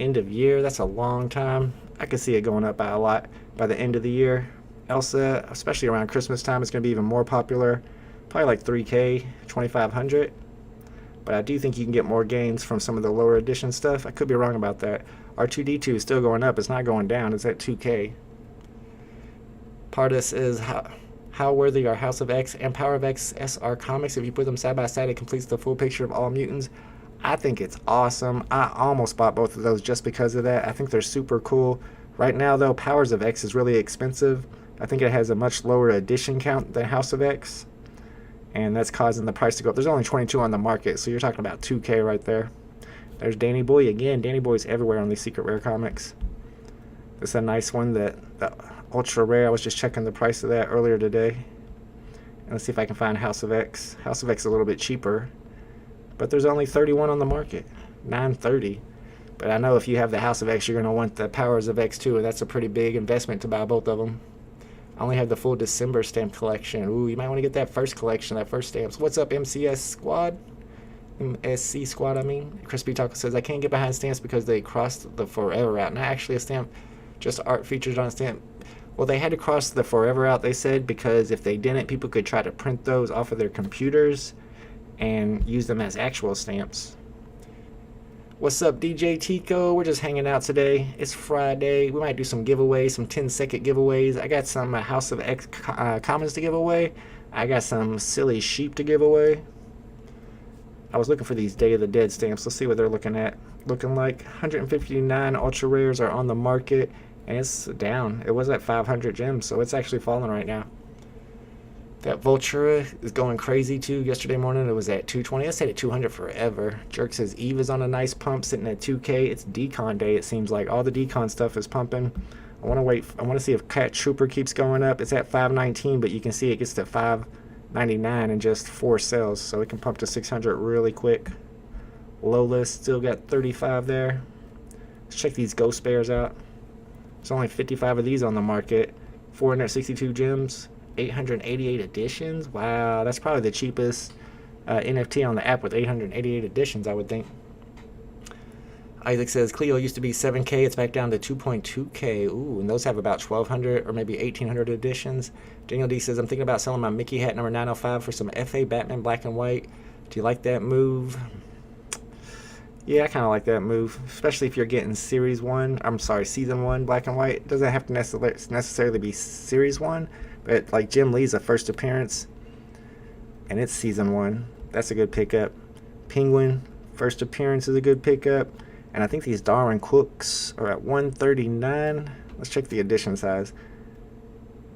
End of year, that's a long time. I could see it going up by a lot by the end of the year. Elsa, especially around Christmas time, it's going to be even more popular. Probably like 3K, 2,500. But I do think you can get more gains from some of the lower edition stuff. I could be wrong about that. R2-D2 is still going up. It's not going down. It's at 2K. Pardus is how worthy are House of X and Power of X SR comics? If you put them side by side, it completes the full picture of all mutants. I think it's awesome. I almost bought both of those just because of that. I think they're super cool. Right now, though, Powers of X is really expensive. I think it has a much lower edition count than House of X, and that's causing the price to go up. There's only 22 on the market, so you're talking about 2K right there. There's Danny Boy again. Danny Boy's everywhere on these secret rare comics. This is a nice one, the ultra rare. I was just checking the price of that earlier today. And let's see if I can find House of X. House of X is a little bit cheaper, but there's only 31 on the market, 930. But I know if you have the House of X, you're going to want the Powers of X too, and that's a pretty big investment to buy both of them. I only have the full December stamp collection. Ooh, you might want to get that first collection, that first stamps. What's up, MCS Squad? MSC Squad, I mean. Crispy Taco says, I can't get behind stamps because they crossed the forever out. Not actually a stamp, just art featured on a stamp. Well, they had to cross the forever out, they said, because if they didn't, people could try to print those off of their computers and use them as actual stamps. What's up, DJ Tico? We're just hanging out today. It's Friday. We might do some giveaways, some 10-second giveaways. I got some House of X commons to give away. I got some silly sheep to give away. I was looking for these Day of the Dead stamps. Let's see what they're looking at. looking like. 159 ultra rares are on the market, and it's down. It was at 500 gems, so it's actually falling right now. That Vultura is going crazy too. Yesterday morning it was at 220. I stayed at 200 forever. Jerk says Eve is on a nice pump, sitting at 2K. It's Decon day. It seems like all the Decon stuff is pumping. I want to wait. I want to see if Cat Trooper keeps going up. It's at 519, but you can see it gets to 599 in just 4 sales, so it can pump to 600 really quick. Lola still got 35 there. Let's check these Ghost Bears out. There's only 55 of these on the market. 462 gems. 888 editions. Wow, that's probably the cheapest NFT on the app with 888 editions, I would think. Isaac says Cleo used to be 7K, it's back down to 2.2K. Ooh, and those have about 1,200 or maybe 1,800 editions. Daniel D says I'm thinking about selling my Mickey hat number 905 for some FA Batman black and white. Do you like that move? Yeah, I kind of like that move, especially if you're getting Season 1 black and white. It doesn't have to necessarily be Series 1. But like Jim Lee's a first appearance, and it's Season 1. That's a good pickup. Penguin, first appearance is a good pickup. And I think these Darwin Cooks are at 139. Let's check the edition size.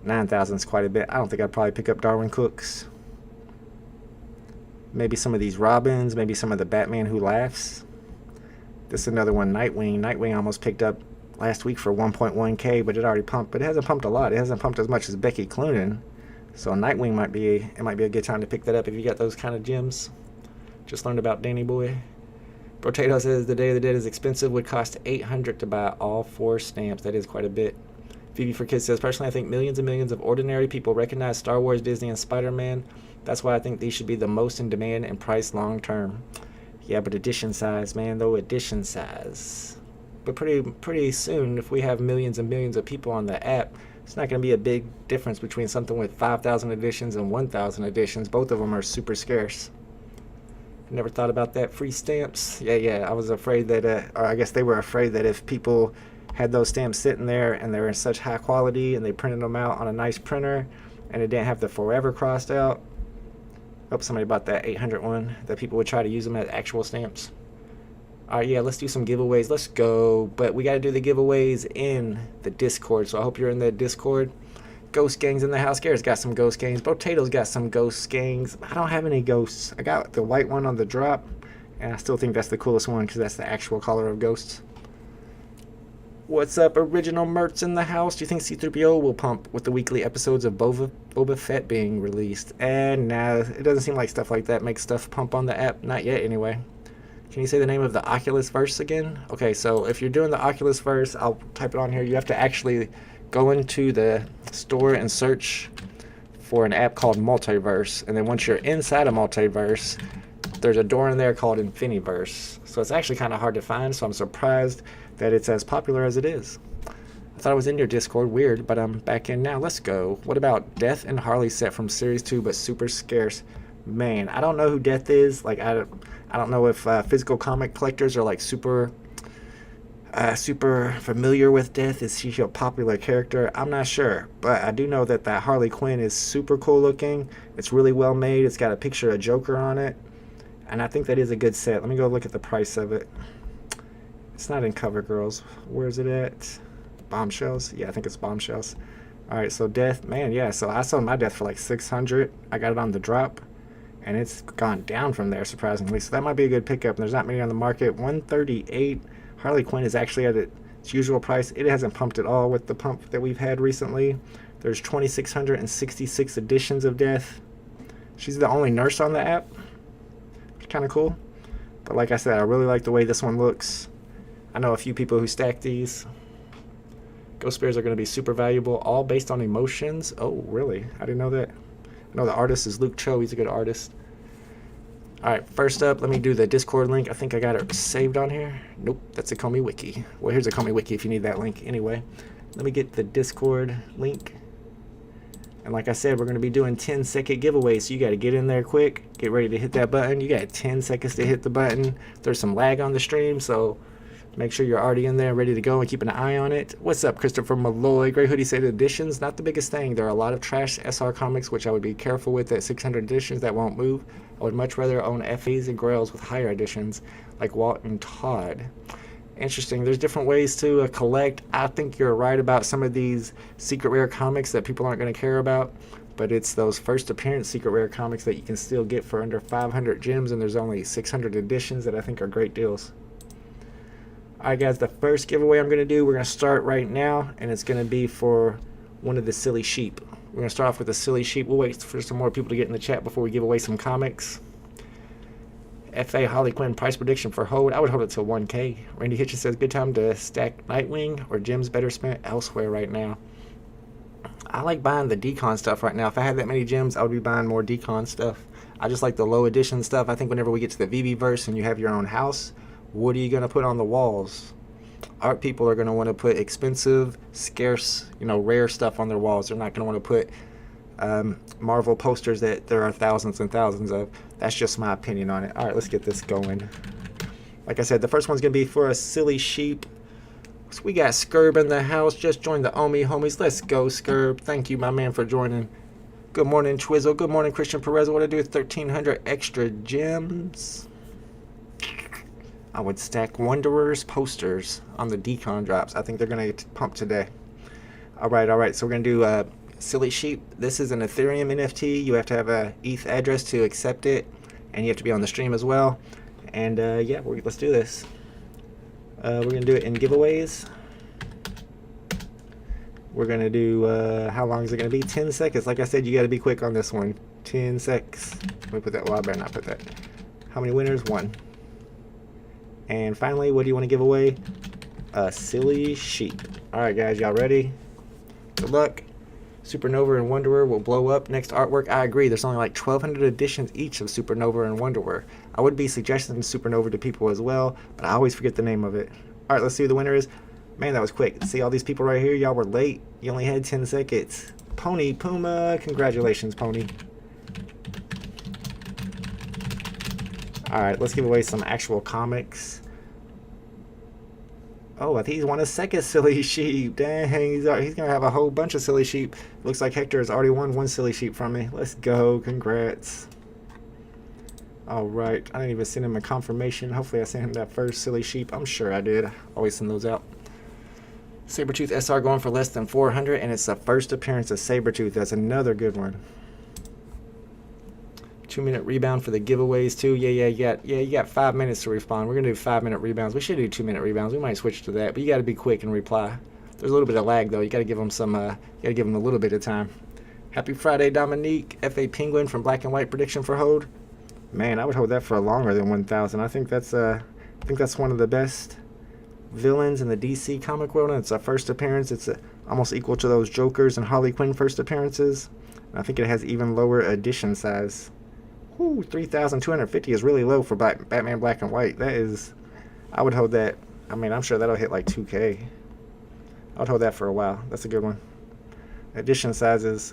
9,000 is quite a bit. I don't think I'd probably pick up Darwin Cooks. Maybe some of these Robins, maybe some of the Batman Who Laughs. This is another one, Nightwing. Nightwing almost picked up last week for 1.1K, but it already pumped. But it hasn't pumped a lot. It hasn't pumped as much as Becky Cloonan. So Nightwing might be a good time to pick that up if you got those kind of gems. Just learned about Danny Boy. Potato says the Day of the Dead is expensive. Would cost 800 to buy all 4 stamps. That is quite a bit. VeVe for Kids says, personally, I think millions and millions of ordinary people recognize Star Wars, Disney, and Spider-Man. That's why I think these should be the most in demand and price long term. Yeah, but edition size, man, though, edition size. But pretty soon, if we have millions and millions of people on the app, it's not going to be a big difference between something with 5,000 editions and 1,000 editions. Both of them are super scarce. Never thought about that. Free stamps. Yeah. I was afraid that, or I guess they were afraid that if people had those stamps sitting there and they're in such high quality and they printed them out on a nice printer and it didn't have the forever crossed out. Oh, somebody bought that 800 one, that people would try to use them as actual stamps. Alright, yeah, let's do some giveaways. Let's go. But we got to do the giveaways in the Discord. So I hope you're in the Discord. Ghost Gang's in the house. Garrett's got some Ghost Gangs. Potato's got some Ghost Gangs. I don't have any ghosts. I got the white one on the drop. And I still think that's the coolest one because that's the actual color of ghosts. What's up, Original Merch in the house? Do you think C-3PO will pump with the weekly episodes of Boba Fett being released? And nah, it doesn't seem like stuff like that makes stuff pump on the app. Not yet, anyway. Can you say the name of the Oculus Verse again? Okay, so if you're doing the Oculus Verse, I'll type it on here. You have to actually go into the store and search for an app called Multiverse. And then once you're inside of Multiverse, there's a door in there called Infiniverse. So it's actually kind of hard to find, so I'm surprised that it's as popular as it is. I thought I was in your Discord. Weird, but I'm back in now. Let's go. What about Death and Harley set from Series 2, but super scarce? Man, I don't know who Death is. Like, I don't know if physical comic collectors are like super familiar with Death. Is she a popular character? I'm not sure, but I do know that that Harley Quinn is super cool looking. It's really well made. It's got a picture of Joker on it, and I think that is a good set. Let me go look at the price of it. It's not in CoverGirls. Where is it at? Bombshells? Yeah, I think it's Bombshells. All right, so Death, man, yeah. So I sold my Death for like 600. I got it on the drop, and it's gone down from there, surprisingly. So that might be a good pickup. There's not many on the market. 138. Harley Quinn is actually at its usual price. It hasn't pumped at all with the pump that we've had recently. There's 2,666 editions of Death. She's the only nurse on the app. Kind of cool. But like I said, I really like the way this one looks. I know a few people who stack these. Ghost Bears are going to be super valuable, all based on emotions. Oh, really? I didn't know that. I know the artist is Luke Cho. He's a good artist. All right, first up, let me do the Discord link. I think I got it saved on here. Nope, that's a Comey Wiki. Well, here's a Comey Wiki if you need that link. Anyway, let me get the Discord link. And like I said, we're going to be doing 10-second giveaways, so you got to get in there quick. Get ready to hit that button. You got 10 seconds to hit the button. There's some lag on the stream, so Make sure you're already in there ready to go and keeping an eye on it. What's up, Christopher Malloy? Gray Hoodie said editions, not the biggest thing. There are a lot of trash SR comics, which I would be careful with at 600 editions that won't move. I would much rather own FAs and Grails with higher editions, like Walt and Todd. Interesting. There's different ways to collect. I think you're right about some of these secret rare comics that people aren't going to care about, but it's those first appearance secret rare comics that you can still get for under 500 gems, and there's only 600 editions that I think are great deals. Alright guys, the first giveaway I'm going to do, we're going to start right now, and it's going to be for one of the silly sheep. We're going to start off with the silly sheep. We'll wait for some more people to get in the chat before we give away some comics. FA Harley Quinn price prediction for hold. I would hold it to 1K. Randy Hitchens says, good time to stack Nightwing or gems better spent elsewhere right now. I like buying the Decon stuff right now. If I had that many gems, I would be buying more Decon stuff. I just like the low edition stuff. I think whenever we get to the VeVe-verse and you have your own house, what are you going to put on the walls? Art people are going to want to put expensive, scarce, rare stuff on their walls. They're not going to want to put Marvel posters that there are thousands and thousands of. That's just my opinion on it. All right, let's get this going. Like I said, the first one's going to be for a silly sheep. So we got Skirb in the house. Just joined the Omi homies. Let's go, Skirb. Thank you, my man, for joining. Good morning, Twizzle. Good morning, Christian Perez. What do I do with 1,300 extra gems? I would stack Wanderers posters on the Decon drops. I think they're going to get pumped today. All right. So we're going to do Silly Sheep. This is an Ethereum NFT. You have to have a ETH address to accept it, and you have to be on the stream as well. And yeah, let's do this. We're going to do it in giveaways. We're going to do, how long is it going to be? 10 seconds. Like I said, you got to be quick on this one. 10 seconds. Let me put that. Well, I better not put that. How many winners? 1. And finally, what do you want to give away? A silly sheep. Alright guys, y'all ready? Good luck. Supernova and Wanderer will blow up. Next artwork, I agree. There's only like 1,200 editions each of Supernova and Wanderer. I would be suggesting Supernova to people as well, but I always forget the name of it. Alright, let's see who the winner is. Man, that was quick. See all these people right here? Y'all were late. You only had 10 seconds. Pony Puma. Congratulations, Pony. Alright, let's give away some actual comics. Oh, I think he's won a second silly sheep. Dang, he's going to have a whole bunch of silly sheep. Looks like Hector has already won 1 silly sheep from me. Let's go. Congrats. Alright, I didn't even send him a confirmation. Hopefully I sent him that first silly sheep. I'm sure I did. Always send those out. Sabretooth SR going for less than 400, and it's the first appearance of Sabretooth. That's another good one. 2-minute rebound for the giveaways too. Yeah, you got 5 minutes to respond. We're gonna do 5-minute rebounds. We should do 2-minute rebounds. We might switch to that, but you got to be quick and reply. There's a little bit of lag though. You got to give them some. You got to give them a little bit of time. Happy Friday, Dominique. FA Penguin from Black and White prediction for hold. Man, I would hold that for longer than 1,000. I think that's one of the best villains in the DC comic world, and it's a first appearance. It's almost equal to those Jokers and Harley Quinn first appearances. And I think it has even lower edition size. Ooh, 3,250 is really low for Batman Black and White. That is, I would hold that. I mean, I'm sure that'll hit like 2K. I would hold that for a while. That's a good one. Edition size is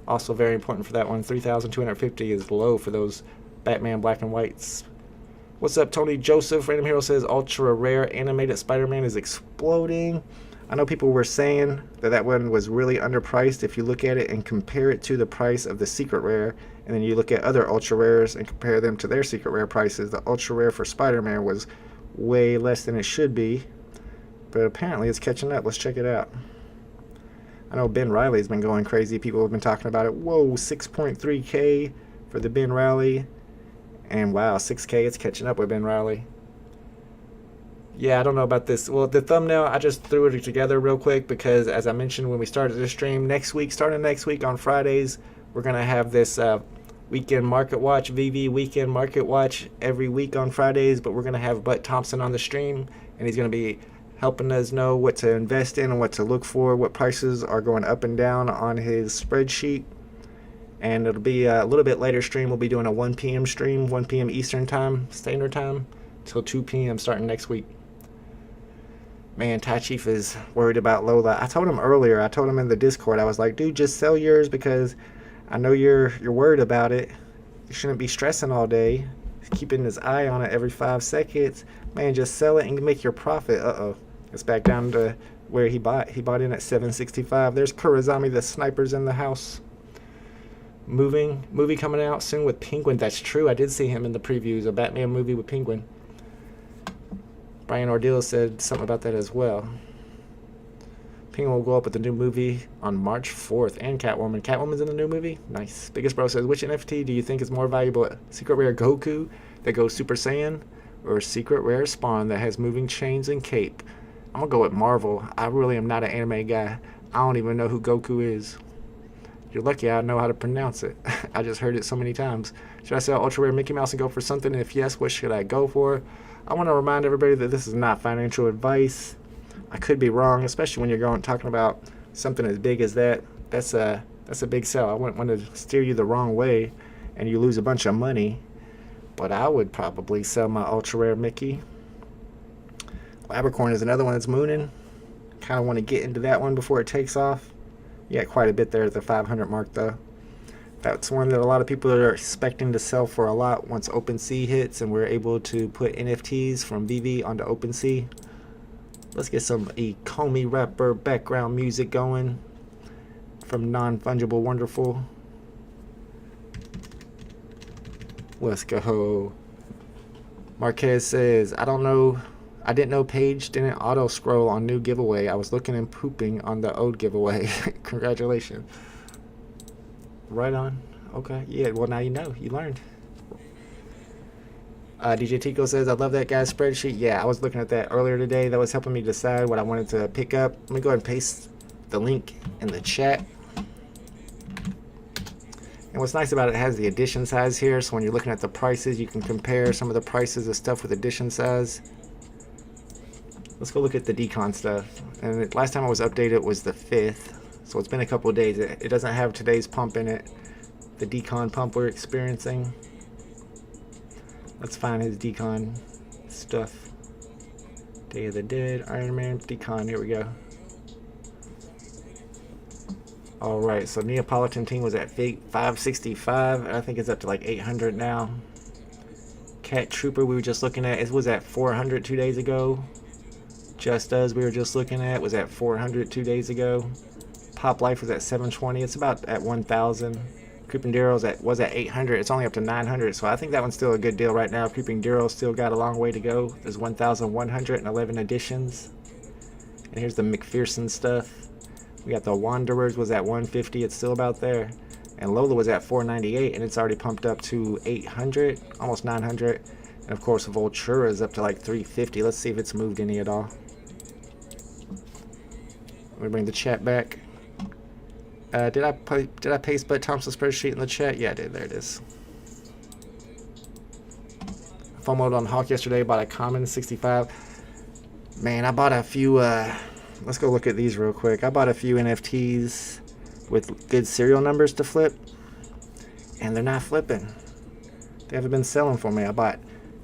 also very important for that one. 3,250 is low for those Batman Black and Whites. What's up, Tony Joseph? Random Hero says ultra rare animated Spider-Man is exploding. I know people were saying that one was really underpriced if you look at it and compare it to the price of the secret rare, and then you look at other ultra rares and compare them to their secret rare prices. The ultra rare for Spider-Man was way less than it should be, but apparently it's catching up. Let's check it out. I know Ben Riley's been going crazy. People have been talking about it. Whoa, 6.3K for the Ben Riley. And wow, 6K, it's catching up with Ben Riley. Yeah, I don't know about this. Well, the thumbnail, I just threw it together real quick because, as I mentioned when we started the stream, starting next week on Fridays, we're going to have this weekend market watch, VeVe weekend market watch every week on Fridays, but we're going to have Butt Thompson on the stream, and he's going to be helping us know what to invest in and what to look for, what prices are going up and down on his spreadsheet. And it'll be a little bit later stream. We'll be doing a 1 p.m. stream, 1 p.m. Eastern time, Standard Time, till 2 p.m. starting next week. Man, Ty Chief is worried about Lola. I told him earlier, I told him in the Discord, I was like, dude, just sell yours because I know you're worried about it. You shouldn't be stressing all day. keeping his eye on it every 5 seconds. Man, just sell it and make your profit. Uh-oh. It's back down to where he bought. He bought in at 765. There's Kurazami, the sniper's in the house. Movie coming out soon with Penguin. That's true. I did see him in the previews. A Batman movie with Penguin. Brian Ordeal said something about that as well. Penguin will go up with the new movie on March 4th. And Catwoman. Catwoman's in the new movie? Nice. Biggest Bro says, which NFT do you think is more valuable? Secret Rare Goku that goes Super Saiyan? Or Secret Rare Spawn that has moving chains and cape? I'm going to go with Marvel. I really am not an anime guy. I don't even know who Goku is. You're lucky I know how to pronounce it. I just heard it so many times. Should I sell Ultra Rare Mickey Mouse and go for something? If yes, what should I go for? I want to remind everybody that this is not financial advice. I could be wrong, especially when you're talking about something as big as that. That's a big sell. I wouldn't want to steer you the wrong way and you lose a bunch of money. But I would probably sell my Ultra Rare Mickey. Labercorn is another one that's mooning. Kind of want to get into that one before it takes off. Yeah, quite a bit there at the 500 mark though. That's one that a lot of people are expecting to sell for a lot once OpenSea hits and we're able to put NFTs from VeVe onto OpenSea. Let's get some Ecomi rapper background music going from Non-Fungible Wonderful. Let's go. Marquez says, I didn't know Paige didn't auto scroll on new giveaway. I was looking and pooping on the old giveaway. Congratulations. Right on. Okay. Yeah, well now you know. You learned. DJ Tico says, I love that guy's spreadsheet. Yeah, I was looking at that earlier today. That was helping me decide what I wanted to pick up. Let me go ahead and paste the link in the chat. And what's nice about it has the edition size here. So when you're looking at the prices, you can compare some of the prices of stuff with edition size. Let's go look at the Decon stuff. And last time it was updated was the 5th. So it's been a couple of days. It doesn't have today's pump in it. The Decon pump we're experiencing. Let's find his Decon stuff. Day of the Dead, Iron Man, Decon. Here we go. Alright, so Neapolitan team was at 565. I think it's up to like 800 now. Cat Trooper we were just looking at. It was at 400 2 days ago. Just Us we were just looking at was at 400 2 days ago. Pop Life was at 720. It's about at 1,000. Creeping Darrow's was at 800. It's only up to 900, so I think that one's still a good deal right now. Creeping Darrow still got a long way to go. There's 1,111 editions. And here's the McPherson stuff. We got the Wanderers was at 150. It's still about there. And Lola was at 498, and it's already pumped up to 800, almost 900. And of course, Voltura is up to like 350. Let's see if it's moved any at all. Let me bring the chat back. Did I paste Bud Thompson's spreadsheet in the chat? Yeah, I did. There it is. FOMO'd on Hawk yesterday. Bought a common 65. Man, I bought a few. Let's go look at these real quick. I bought a few NFTs with good serial numbers to flip, and they're not flipping. They haven't been selling for me. I bought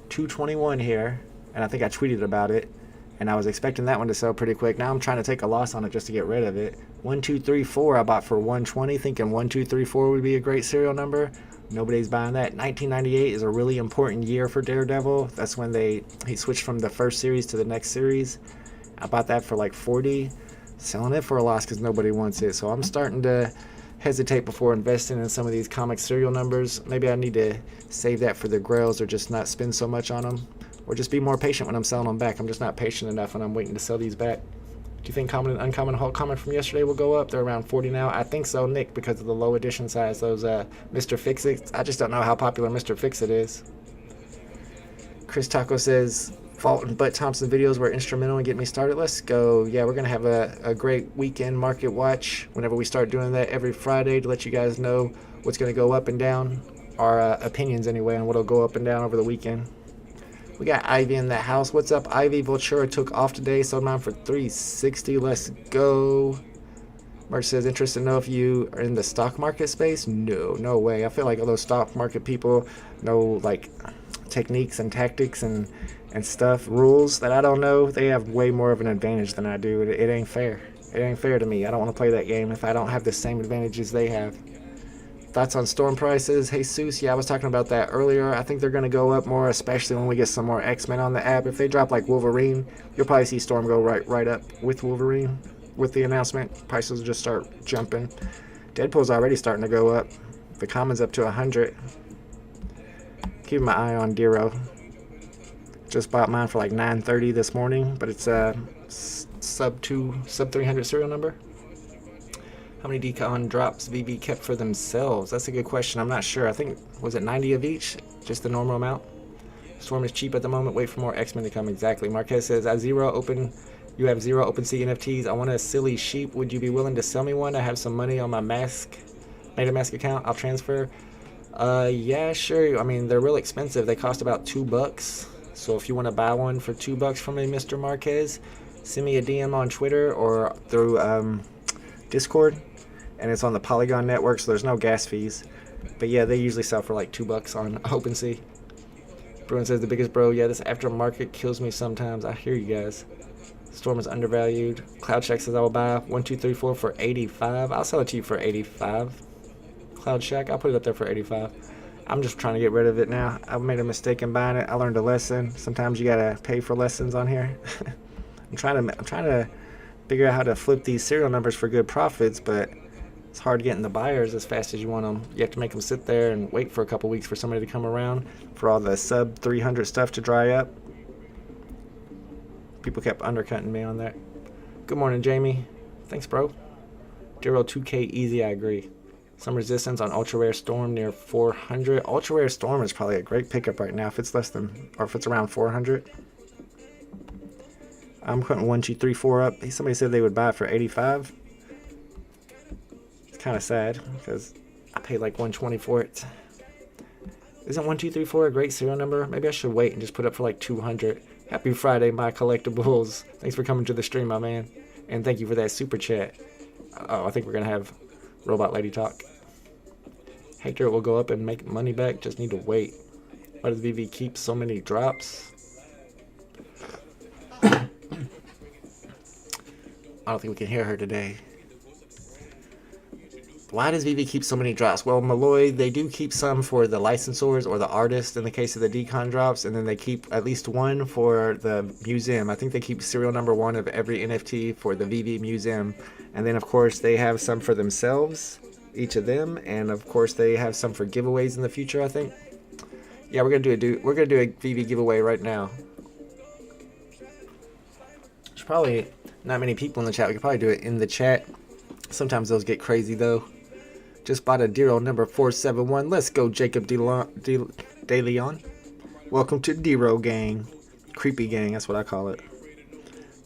221 here, and I think I tweeted about it. And I was expecting that one to sell pretty quick. Now I'm trying to take a loss on it just to get rid of it. 1, 2, 3, 4 I bought for 120, thinking 1, 2, 3, 4 would be a great serial number. Nobody's buying that. 1998 is a really important year for Daredevil. That's when he switched from the first series to the next series. I bought that for like 40, selling it for a loss because nobody wants it. So I'm starting to hesitate before investing in some of these comic serial numbers. Maybe I need to save that for the grails or just not spend so much on them. Or just be more patient when I'm selling them back. I'm just not patient enough when I'm waiting to sell these back. Do you think common and uncommon Hulk comic from yesterday will go up? They're around 40 now. I think so, Nick, because of the low edition size. Those Mr. Fix-It. I just don't know how popular Mr. Fix-It is. Chris Taco says, Fault and Bud Thompson videos were instrumental in getting me started. Let's go. Yeah, we're going to have a great weekend market watch whenever we start doing that every Friday to let you guys know what's going to go up and down. Our opinions, anyway, on what will go up and down over the weekend. We got Ivy in the house. What's up, Ivy? Voltura took off today. Sold mine for 360. Let's go. Merch says, interested to know if you are in the stock market space? No way. I feel like all those stock market people know like techniques and tactics and stuff, rules that I don't know. They have way more of an advantage than I do. It ain't fair. It ain't fair to me. I don't want to play that game if I don't have the same advantages they have. Thoughts on Storm prices? Jesus, yeah, I was talking about that earlier. I think they're going to go up more, especially when we get some more X-Men on the app. If they drop like Wolverine, you'll probably see Storm go right up with Wolverine. With the announcement, prices will just start jumping. Deadpool's already starting to go up. The common's up to 100. Keeping my eye on Dero. Just bought mine for like 930 this morning, but it's a sub 300 serial number. How many Decon drops VeVe kept for themselves? That's a good question. I'm not sure. I think, was it 90 of each? Just the normal amount? Storm is cheap at the moment. Wait for more X-Men to come. Exactly. Marquez says, you have zero OpenSea NFTs. I want a silly sheep. Would you be willing to sell me one? I have some money on my MetaMask account. I'll transfer. Yeah, sure. I mean, they're real expensive. They cost about $2. So if you want to buy one for $2 from me, Mr. Marquez, send me a DM on Twitter or through Discord. And it's on the Polygon network, so there's no gas fees. But yeah, they usually sell for like $2 on OpenSea. Bruin says, the biggest bro. Yeah, this aftermarket kills me sometimes. I hear you guys. Storm is undervalued. CloudShack says I will buy 1234 for 85. I'll sell it to you for 85. CloudShack, I'll put it up there for 85. I'm just trying to get rid of it now. I made a mistake in buying it. I learned a lesson. Sometimes you gotta pay for lessons on here. I'm trying to figure out how to flip these serial numbers for good profits, but it's hard getting the buyers as fast as you want them. You have to make them sit there and wait for a couple weeks for somebody to come around, for all the sub 300 stuff to dry up. People kept undercutting me on that. Good morning, Jamie. Thanks, bro. Dero 2K easy, I agree. Some resistance on ultra rare Storm near 400. Ultra rare Storm is probably a great pickup right now if it's less than, or if it's around 400. I'm putting 1234 up. Somebody said they would buy it for 85. It's kind of sad because I paid like 120 for it. Isn't 1234 a great serial number? Maybe I should wait and just put it up for like 200. Happy Friday, my collectibles. Thanks for coming to the stream, my man. And thank you for that super chat. Oh, I think we're going to have Robot Lady talk. Hector will go up and make money back. Just need to wait. Why does VeVe keep so many drops? I don't think we can hear her today. Why does VeVe keep so many drops? Well, Malloy, they do keep some for the licensors or the artists in the case of the Decon drops, and then they keep at least one for the museum. I think they keep serial number 1 of every NFT for the VeVe museum. And then, of course, they have some for themselves, each of them, and of course they have some for giveaways in the future, I think. Yeah, we're gonna do a VeVe giveaway right now. There's probably not many people in the chat. We could probably do it in the chat. Sometimes those get crazy though. Just bought a Dero number 471. Let's go, Jacob De Leon. Welcome to Dero gang. Creepy gang, that's what I call it.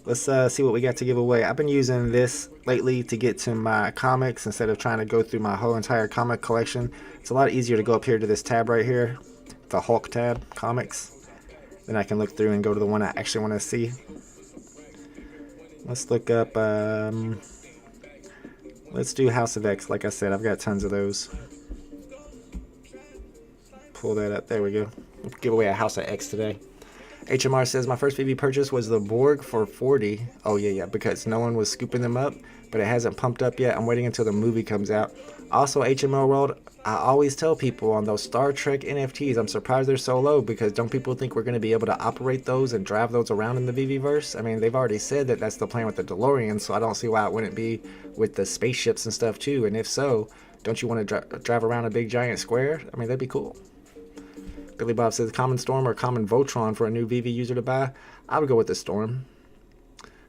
Let's see what we got to give away. I've been using this lately to get to my comics instead of trying to go through my whole entire comic collection. It's a lot easier to go up here to this tab right here, the Hulk tab, comics. Then I can look through and go to the one I actually want to see. Let's look up, let's do House of X. Like I said, I've got tons of those. Pull that up. There we go. We'll give away a House of X today. HMR says, my first VeVe purchase was the Borg for 40. Oh, yeah, because no one was scooping them up, but it hasn't pumped up yet. I'm waiting until the movie comes out. Also, HMO World, I always tell people on those Star Trek NFTs, I'm surprised they're so low, because don't people think we're going to be able to operate those and drive those around in the VeVe-verse? I mean, they've already said that that's the plan with the DeLorean, so I don't see why it wouldn't be with the spaceships and stuff too. And if so, don't you want to drive around a big giant square? I mean, that'd be cool. Billy Bob says, common Storm or common Voltron for a new VeVe user to buy? I would go with the Storm.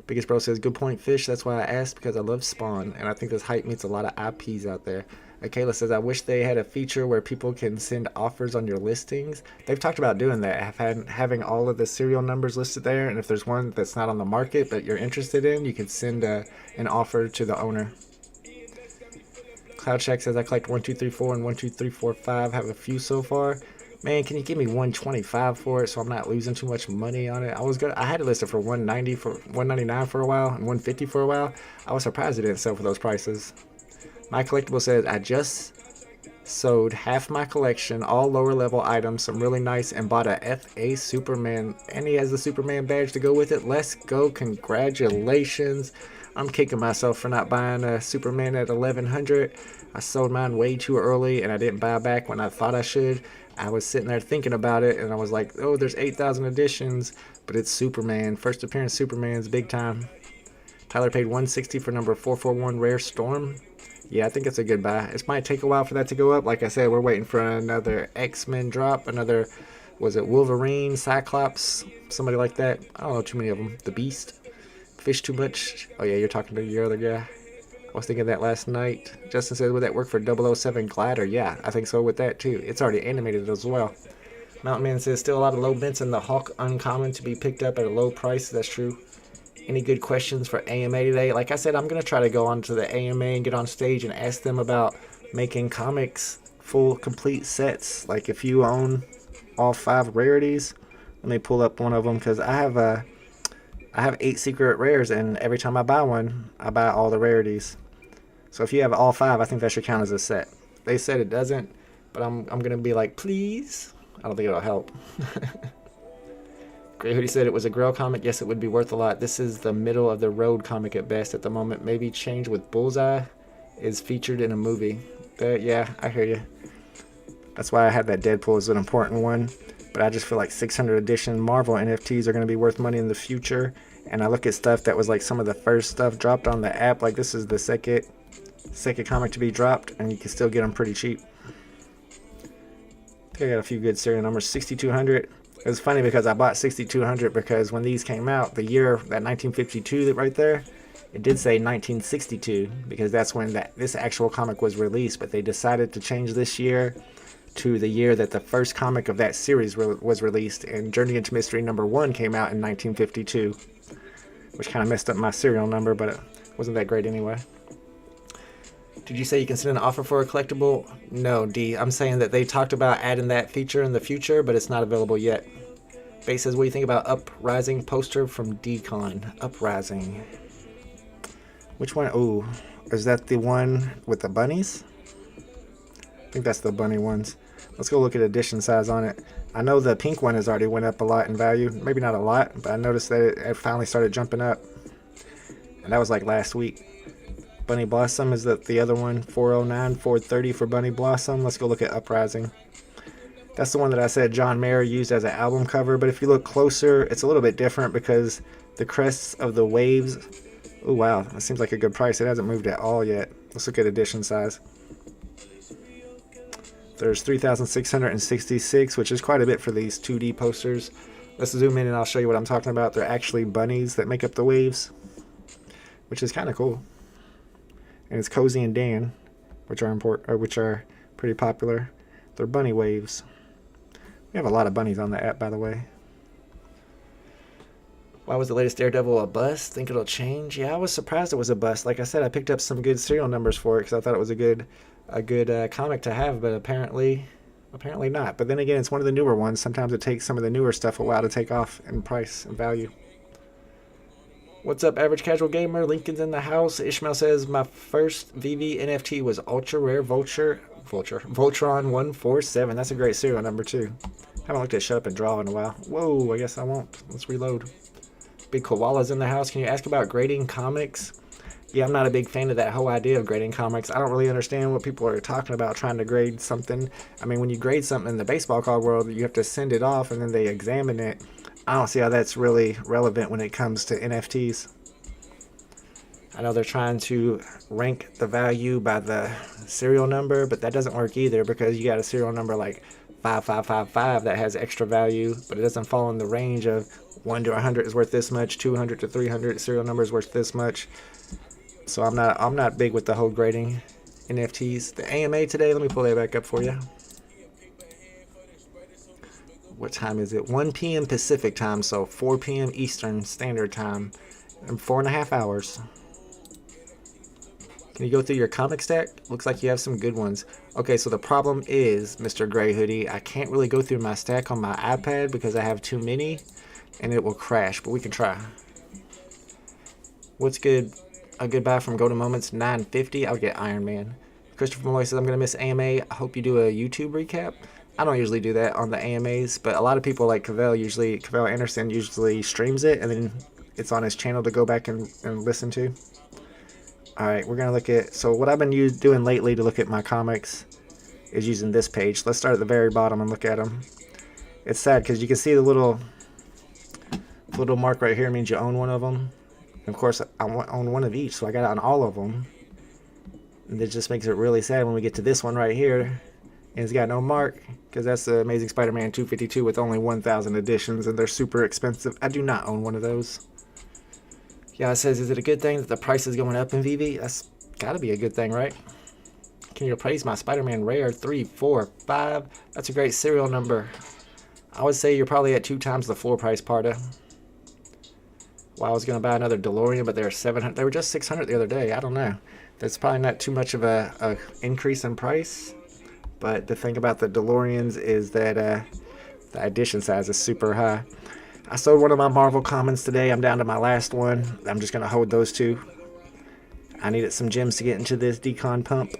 Biggest Bro says, good point, Fish. That's why I asked, because I love Spawn, and I think this hype meets a lot of IPs out there. Kayla says, I wish they had a feature where people can send offers on your listings. They've talked about doing that, having all of the serial numbers listed there, and if there's one that's not on the market but you're interested in, you can send an offer to the owner. CloudShack says, I collect 1234 and 12345, have a few so far. Man, can you give me 125 for it so I'm not losing too much money on it? I had it listed for 190 for 199 for a while and 150 for a while. I was surprised it didn't sell for those prices. My Collectible says, I just sold half my collection, all lower level items, some really nice, and bought a FA Superman, and he has the Superman badge to go with it. Let's go, congratulations. I'm kicking myself for not buying a Superman at 1100. I sold mine way too early and I didn't buy back when I thought I should. I was sitting there thinking about it and I was like, oh, there's 8,000 editions, but it's Superman. First appearance Superman's big time. Tyler paid 160 for number 441 Rare Storm. Yeah, I think it's a good buy. It might take a while for that to go up. Like I said, we're waiting for another X-Men drop, another, was it Wolverine, Cyclops, somebody like that. I don't know too many of them. The Beast. Fish too much. Oh yeah, you're talking to your other guy. I was thinking that last night. Justin said, would that work for 007 Glider? Yeah, I think so with that too. It's already animated as well. Mountain Man says, still a lot of low mints in the Hawk Uncommon to be picked up at a low price. That's true. Any good questions for AMA today? Like I said, I'm going to try to go on to the AMA and get on stage and ask them about making comics full complete sets. Like if you own all 5 rarities, let me pull up one of them because I have 8 secret rares, and every time I buy one, I buy all the rarities. So if you have all 5, I think that should count as a set. They said it doesn't, but I'm gonna be like, please. I don't think it'll help. Grey Hoodie said it was a Grail comic. Yes, it would be worth a lot. This is the middle of the road comic at best at the moment. Maybe Change with Bullseye is featured in a movie. Yeah, I hear you. That's why I had that Deadpool as an important one. But I just feel like 600 edition Marvel NFTs are going to be worth money in the future. And I look at stuff that was like some of the first stuff dropped on the app. Like this is the second comic to be dropped, and you can still get them pretty cheap. I think I got a few good serial numbers. 6200. It was funny because I bought 6200 because when these came out, the year, that 1952 that right there, it did say 1962 because that's when this actual comic was released. But they decided to change this year to the year that the first comic of that series was released, and Journey into Mystery #1 came out in 1952, which kind of messed up my serial number, but it wasn't that great anyway. Did you say you can send an offer for a collectible? No, D. I'm saying that they talked about adding that feature in the future, but it's not available yet. Base says, what do you think about Uprising poster from Decon? Uprising. Which one? Ooh, is that the one with the bunnies? I think that's the bunny ones. Let's go look at edition size on it. I know the pink one has already went up a lot in value. Maybe not a lot, but I noticed that it finally started jumping up. And that was like last week. Bunny Blossom is the other one. 409, 430 for Bunny Blossom. Let's go look at Uprising. That's the one that I said John Mayer used as an album cover. But if you look closer, it's a little bit different because the crests of the waves. Oh, wow. That seems like a good price. It hasn't moved at all yet. Let's look at edition size. There's 3,666, which is quite a bit for these 2D posters. Let's zoom in and I'll show you what I'm talking about. They're actually bunnies that make up the waves, which is kind of cool. And it's Cozy and Dan, which are pretty popular. They're bunny waves. We have a lot of bunnies on the app, by the way. Why was the latest Daredevil a bust? Think it'll change? Yeah, I was surprised it was a bust. Like I said, I picked up some good serial numbers for it because I thought it was a good comic to have, but apparently not. But then again, it's one of the newer ones. Sometimes it takes some of the newer stuff a while to take off in price and value. What's up, average casual gamer? Lincoln's in the house. Ishmael says, my first VeVe NFT was ultra rare Voltron 147. That's a great serial number too. Haven't looked at Shut Up and Draw in a while. Whoa, I guess I won't. Let's reload. Big Koala's in the house. Can you ask about grading comics? Yeah, I'm not a big fan of that whole idea of grading comics. I don't really understand what people are talking about trying to grade something. I mean, when you grade something in the baseball card world, you have to send it off and then they examine it. I don't see how that's really relevant when it comes to NFTs. I know they're trying to rank the value by the serial number, but that doesn't work either because you got a serial number like 5555 that has extra value, but it doesn't fall in the range of 1 to 100 is worth this much, 200 to 300 serial number is worth this much. So I'm not big with the whole grading NFTs. The AMA today, let me pull that back up for you. What time is it? 1 p.m. Pacific time, so 4 p.m. Eastern Standard Time. In 4.5 hours. Can you go through your comic stack? Looks like you have some good ones. Okay, so the problem is, Mr. Gray Hoodie, I can't really go through my stack on my iPad because I have too many, and it will crash, but we can try. What's good? A good buy from Go to Moments, $9.50. I'll get Iron Man. Christopher Malloy says, I'm going to miss AMA. I hope you do a YouTube recap. I don't usually do that on the AMAs, but a lot of people like Cavell Anderson usually streams it, and then it's on his channel to go back and listen to. All right, we're gonna look at, so what I've been doing lately to look at my comics is using this page. Let's start at the very bottom and look at them. It's sad because you can see the little mark right here means you own one of them. And of course, I own one of each, so I got it on all of them. And it just makes it really sad when we get to this one right here, and it's got no mark, because that's the Amazing Spider-Man 252 with only 1,000 editions, and they're super expensive. I do not own one of those. Yeah, it says, is it a good thing that the price is going up in VeVe? That's gotta be a good thing, right? Can you replace my Spider-Man Rare 3, 4, 5? That's a great serial number. I would say you're probably at 2 times the floor price, Parda. Well, I was gonna buy another DeLorean, but they're 700. They were just 600 the other day. I don't know. That's probably not too much of a increase in price. But the thing about the DeLoreans is that the edition size is super high. I sold one of my Marvel commons today. I'm down to my last one. I'm just gonna hold those 2. I needed some gems to get into this Decon pump.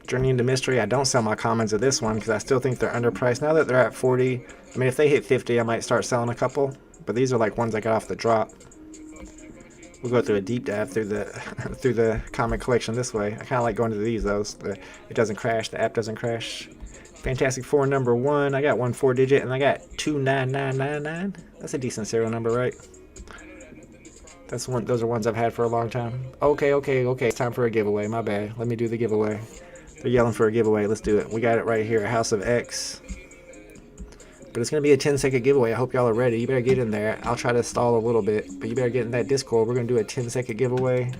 Journey into Mystery. I don't sell my commons of this one because I still think they're underpriced. Now that they're at 40, I mean, if they hit 50, I might start selling a couple. But these are like ones I got off the drop. We'll go through a deep dive through the through the comic collection this way. I kind of like going to these though. It doesn't crash. The app doesn't crash. Fantastic Four number 1. I got 1 4-digit and I got 29999. That's a decent serial number, right? That's one. Those are ones I've had for a long time. Okay. It's time for a giveaway. My bad. Let me do the giveaway. They're yelling for a giveaway. Let's do it. We got it right here. House of X. But it's going to be a 10-second giveaway. I hope y'all are ready. You better get in there. I'll try to stall a little bit, but you better get in that Discord. We're going to do a 10-second giveaway.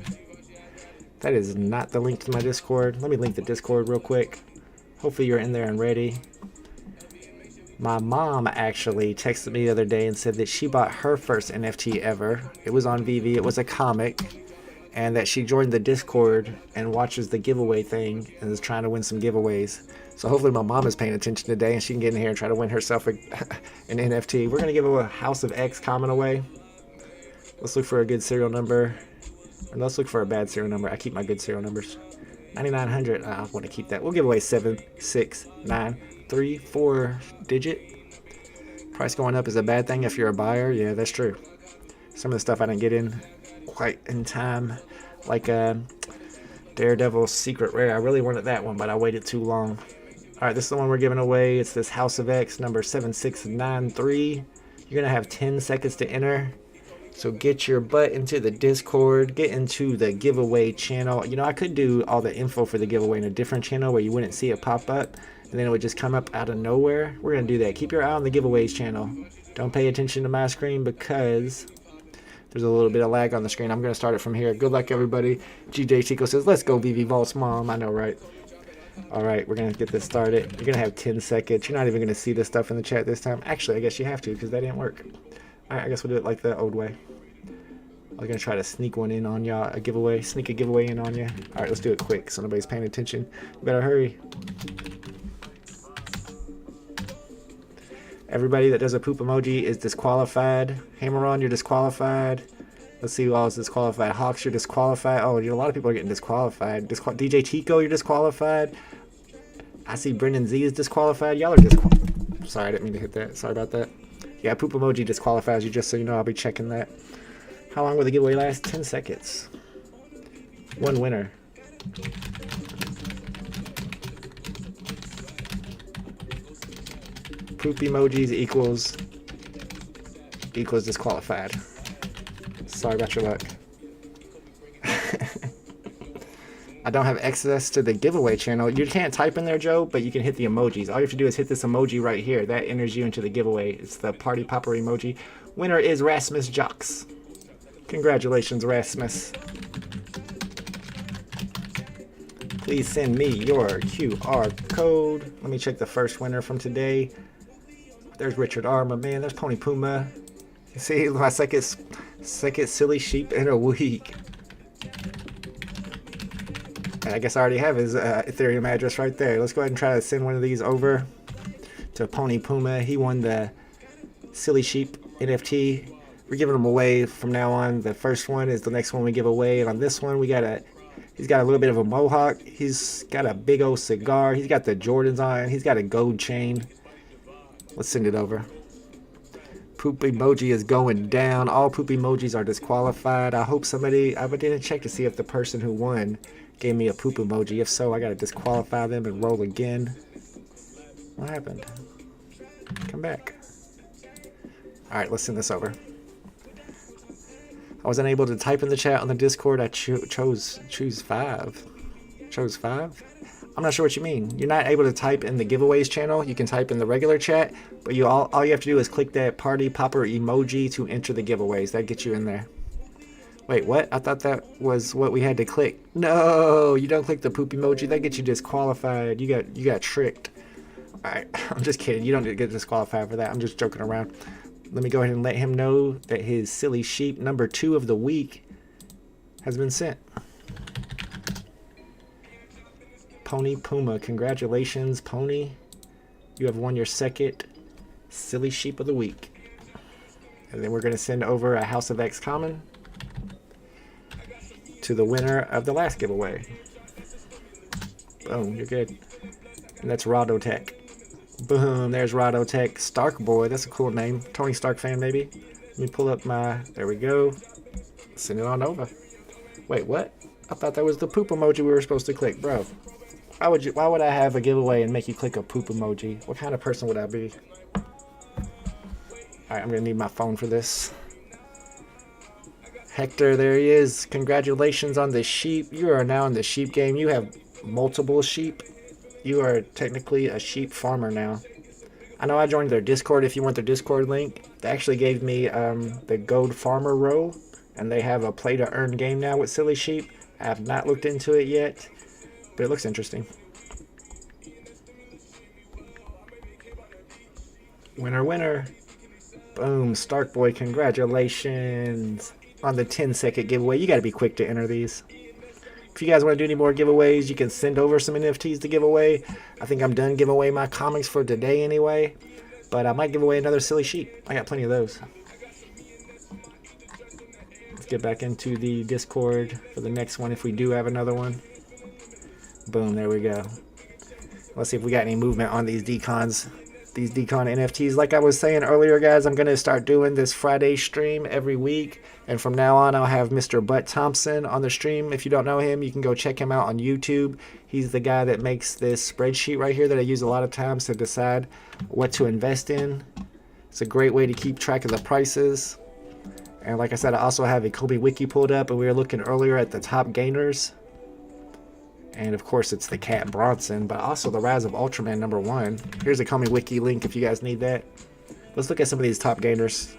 That is not the link to my Discord. Let me link the Discord real quick. Hopefully you're in there and ready. My mom actually texted me the other day and said that she bought her first NFT ever. It was on VeVe. It was a comic. And that she joined the Discord and watches the giveaway thing and is trying to win some giveaways. So hopefully my mom is paying attention today and she can get in here and try to win herself an NFT. We're going to give a House of X common away. Let's look for a good serial number. And let's look for a bad serial number. I keep my good serial numbers. 9900. I want to keep that. We'll give away 76934 4-digit. Price going up is a bad thing if you're a buyer. Yeah, that's true. Some of the stuff I didn't get in quite in time, like Daredevil's Secret Rare. I really wanted that one, but I waited too long. All right, this is the one we're giving away. It's this House of X number 7693. You're gonna have 10 seconds to enter, so get your butt into the Discord, get into the giveaway channel. You know, I could do all the info for the giveaway in a different channel where you wouldn't see it pop up and then it would just come up out of nowhere. We're gonna do that. Keep your eye on the giveaways channel. Don't pay attention to my screen because there's a little bit of lag on the screen. I'm going to start it from here. Good luck, everybody. GJ Chico says, let's go, VeVe Vaults, Mom. I know, right? All right, we're going to get this started. You're going to have 10 seconds. You're not even going to see the stuff in the chat this time. Actually, I guess you have to because that didn't work. All right, I guess we'll do it like the old way. I'm going to try to sneak one in on y'all, sneak a giveaway in on you. All right, let's do it quick so nobody's paying attention. You better hurry. Everybody that does a poop emoji is disqualified. Hammer-on, you're disqualified. Let's see who else is disqualified. Hawks, you're disqualified. Oh, a lot of people are getting disqualified. DJ Tico, you're disqualified. I see Brendan Z is disqualified. Y'all are disqualified. Sorry, I didn't mean to hit that. Sorry about that. Yeah, poop emoji disqualifies you, just so you know. I'll be checking that. How long will the giveaway last? 10 seconds. One winner. Poop emojis equals disqualified. Sorry about your luck. I don't have access to the giveaway channel. You can't type in there, Joe, but you can hit the emojis. All you have to do is hit this emoji right here. That enters you into the giveaway. It's the party popper emoji. Winner is Rasmus Jocks. Congratulations, Rasmus. Please send me your QR code. Let me check the first winner from today. There's Richard R, my man. There's Pony Puma. You see my second silly sheep in a week. And I guess I already have his Ethereum address right there. Let's go ahead and try to send one of these over to Pony Puma. He won the silly sheep NFT. We're giving them away from now on. The first one is the next one we give away. And on this one, he's got a little bit of a mohawk. He's got a big old cigar. He's got the Jordans on. He's got a gold chain. Let's send it over. Poop emoji is going down. All poop emojis are disqualified. I hope somebody, I didn't check to see if the person who won gave me a poop emoji. If so, I gotta disqualify them and roll again. What happened? Come back. Alright, let's send this over. I was unable to type in the chat on the Discord. I chose 5. Chose 5? I'm not sure what you mean. You're not able to type in the giveaways channel. You can type in the regular chat, but all you have to do is click that party popper emoji to enter the giveaways. That gets you in there. Wait, what? I thought that was what we had to click. No, you don't click the poop emoji. That gets you disqualified. You got tricked. Alright, I'm just kidding. You don't get disqualified for that. I'm just joking around. Let me go ahead and let him know that his silly sheep number 2 of the week has been sent. Pony Puma, congratulations, Pony. You have won your second silly sheep of the week. And then we're going to send over a House of X common to the winner of the last giveaway. Boom, you're good. And that's Rodotech. Boom, there's Rodotech. Stark Boy, that's a cool name. Tony Stark fan, maybe. Let me pull up my, there we go. Send it on over. Wait, what? I thought that was the poop emoji we were supposed to click, bro. Why would I have a giveaway and make you click a poop emoji? What kind of person would I be? Alright, I'm gonna need my phone for this. Hector, there he is. Congratulations on the sheep. You are now in the sheep game. You have multiple sheep. You are technically a sheep farmer now. I know I joined their Discord. If you want their Discord link, they actually gave me the gold farmer role, and they have a play to earn game now with silly sheep. I have not looked into it yet, but it looks interesting. Winner, winner. Boom, Stark Boy, congratulations on the 10-second giveaway. You got to be quick to enter these. If you guys want to do any more giveaways, you can send over some NFTs to give away. I think I'm done giving away my comics for today anyway, but I might give away another silly sheep. I got plenty of those. Let's get back into the Discord for the next one if we do have another one. Boom, there we go. Let's see if we got any movement on these Decons. These Decon NFTs. Like I was saying earlier, guys, I'm going to start doing this Friday stream every week. And from now on, I'll have Mr. Butt Thompson on the stream. If you don't know him, you can go check him out on YouTube. He's the guy that makes this spreadsheet right here that I use a lot of times to decide what to invest in. It's a great way to keep track of the prices. And like I said, I also have a Kobe Wiki pulled up, and we were looking earlier at the top gainers. And of course, it's the Cat Bronson, but also the Rise of Ultraman #1. Here's a Kobe Wiki link if you guys need that. Let's look at some of these top gainers.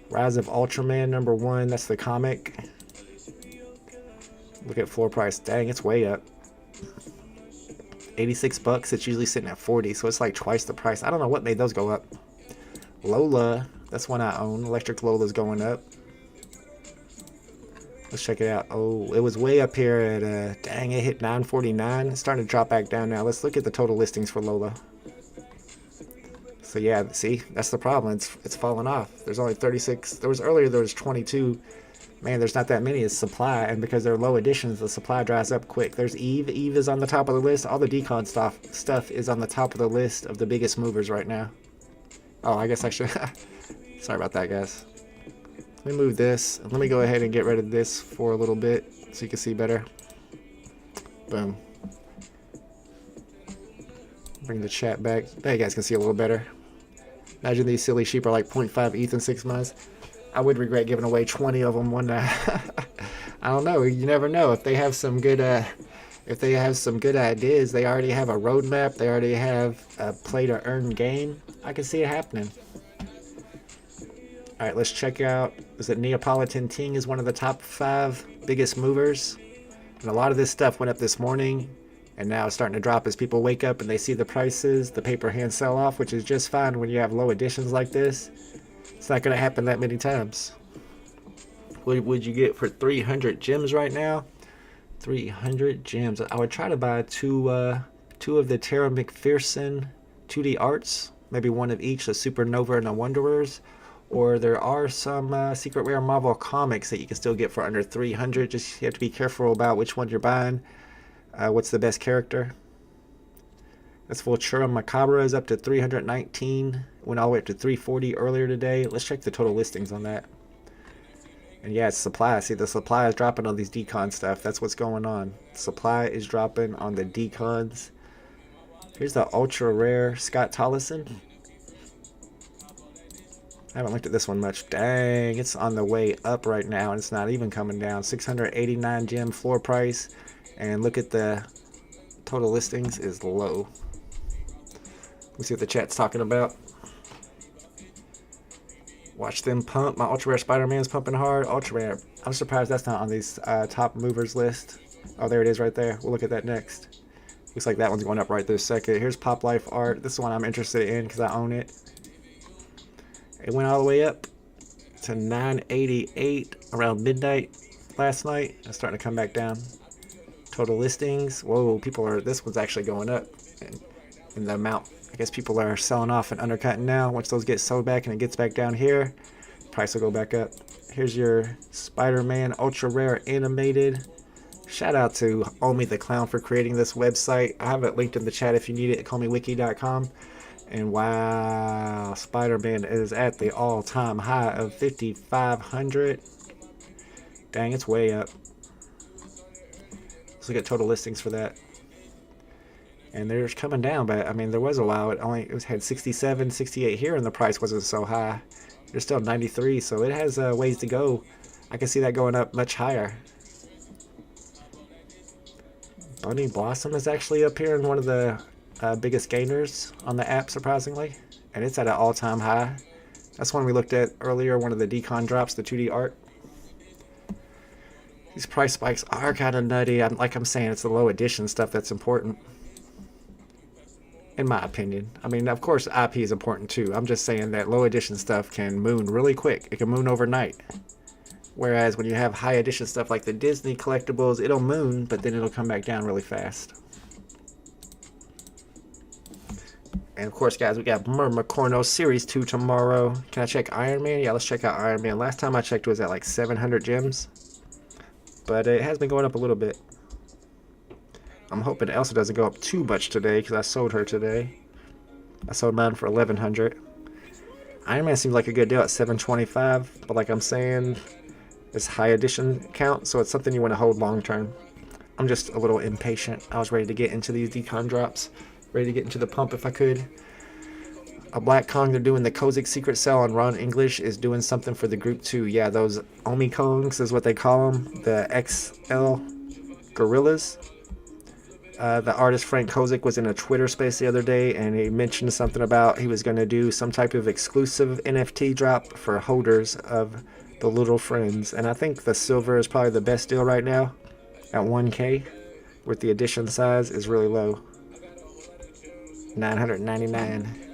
Rise of Ultraman #1, that's the comic. Look at floor price. Dang, it's way up. 86 bucks. It's usually sitting at 40, so it's like twice the price. I don't know what made those go up. Lola, that's one I own. Electric Lola's going up. Let's check it out. Oh, it was way up here at, dang, it hit 949. It's starting to drop back down now. Let's look at the total listings for Lola. So yeah, see, that's the problem. It's falling off. There's only 36. There was 22. Man, there's not that many. It's supply, and because they're low editions, the supply dries up quick. There's Eve. Eve is on the top of the list. All the Decon stuff is on the top of the list of the biggest movers right now. Oh, I guess I should. Sorry about that, guys. Let me move this. Let me go ahead and get rid of this for a little bit so you can see better. Boom. Bring the chat back. Now you guys can see a little better. Imagine these silly sheep are like 0.5 ETH in 6 months. I would regret giving away 20 of them one night. I don't know. You never know. If they have some good ideas, they already have a roadmap. They already have a play to earn game. I can see it happening. All right, let's check out. Is it Neapolitan Ting is one of the top 5 biggest movers, and a lot of this stuff went up this morning, and now it's starting to drop as people wake up and they see the prices. The paper hands sell off, which is just fine when you have low editions like this. It's not going to happen that many times. What would you get for 300 gems right now? 300 gems. I would try to buy two of the Tara McPherson 2D arts, maybe one of each, a Supernova and a Wanderers. Or there are some Secret Rare Marvel comics that you can still get for under 300. Just you have to be careful about which one you're buying. What's the best character? This Vultura Macabra is up to 319 Went all the way up to 340 earlier today. Let's check the total listings on that. And yeah, it's supply. See, the supply is dropping on these Decon stuff. That's what's going on. Supply is dropping on the Decons. Here's the ultra rare Scott Tollison. I haven't looked at this one much. Dang, it's on the way up right now, and it's not even coming down. 689 gem floor price, and look at the total listings is low. Let's see what the chat's talking about. Watch them pump. My ultra rare Spider-Man's pumping hard. Ultra rare. I'm surprised that's not on these top movers list. Oh, there it is right there. We'll look at that next. Looks like that one's going up right this second. Here's Pop Life Art. This is one I'm interested in because I own it. It went all the way up to 988 around midnight last night. It's starting to come back down. Total listings. Whoa, people are. This one's actually going up in the amount. I guess people are selling off and undercutting now. Once those get sold back and it gets back down here, price will go back up. Here's your Spider-Man Ultra Rare Animated. Shout out to Omi the Clown for creating this website. I have it linked in the chat if you need it at callmewiki.com. And wow, Spider-Man is at the all-time high of 5,500. Dang, it's way up. Let's look at total listings for that. And they're coming down, but I mean, there was a while it had 67, 68 here, and the price wasn't so high. There's still 93, so it has ways to go. I can see that going up much higher. Bunny Blossom is actually up here in one of the biggest gainers on the app, surprisingly, and it's at an all-time high. That's one we looked at earlier, one of the Decon drops, the 2D art. These price spikes are kind of nutty. Like I'm saying, it's the low edition stuff that's important, in my opinion. I mean, of course, IP is important too. I'm just saying that low edition stuff can moon really quick. It can moon overnight. Whereas when you have high edition stuff like the Disney collectibles, it'll moon, but then it'll come back down really fast. And of course, guys, we got Mermacorno Series 2 tomorrow. Can I check Iron Man? Yeah, let's check out Iron Man. Last time I checked it was at like 700 gems. But it has been going up a little bit. I'm hoping Elsa doesn't go up too much today because I sold her today. I sold mine for 1,100. Iron Man seems like a good deal at 725. But like I'm saying, it's high edition count, so it's something you want to hold long term. I'm just a little impatient. I was ready to get into these Decon drops. Ready to get into the pump if I could. A Black Kong, they're doing the Kozik Secret Cell, and Ron English is doing something for the group too. Yeah, those Omi Kongs is what they call them. The XL Gorillas. The artist Frank Kozik was in a Twitter space the other day, and he mentioned something about he was going to do some type of exclusive NFT drop for holders of the Little Friends. And I think the silver is probably the best deal right now at 1K, with the edition size is really low. 999.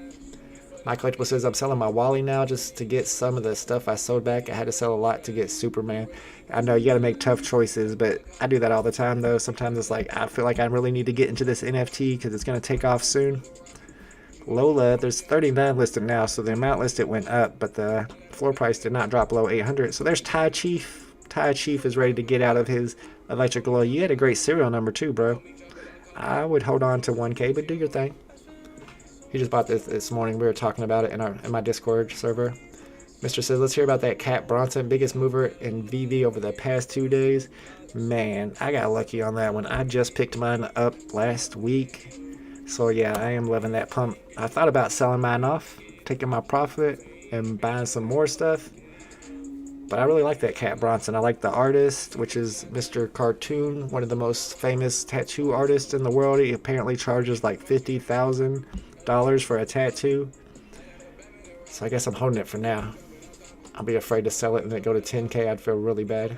My collectible says I'm selling my Wally now just to get some of the stuff I sold back. I had to sell a lot to get Superman. I know you got to make tough choices, but I do that all the time though. Sometimes it's like I feel like I really need to get into this NFT because it's going to take off soon. Lola, there's 39 listed now, so the amount listed went up, but the floor price did not drop below 800. So there's Tai Chief. Tai Chief is ready to get out of his electric glow. You had a great serial number too, bro. I would hold on to 1K, but do your thing. He just bought this morning. We were talking about it in my Discord server. Mr. says, let's hear about that Cat Bronson, biggest mover in VeVe over the past 2 days. Man, I got lucky on that one. I just picked mine up last week. So yeah, I am loving that pump. I thought about selling mine off, taking my profit, and buying some more stuff. But I really like that Cat Bronson. I like the artist, which is Mr. Cartoon, one of the most famous tattoo artists in the world. He apparently charges like $50,000 for a tattoo. So I guess I'm holding it for now. I'll be afraid to sell it and then go to 10K. I'd feel really bad.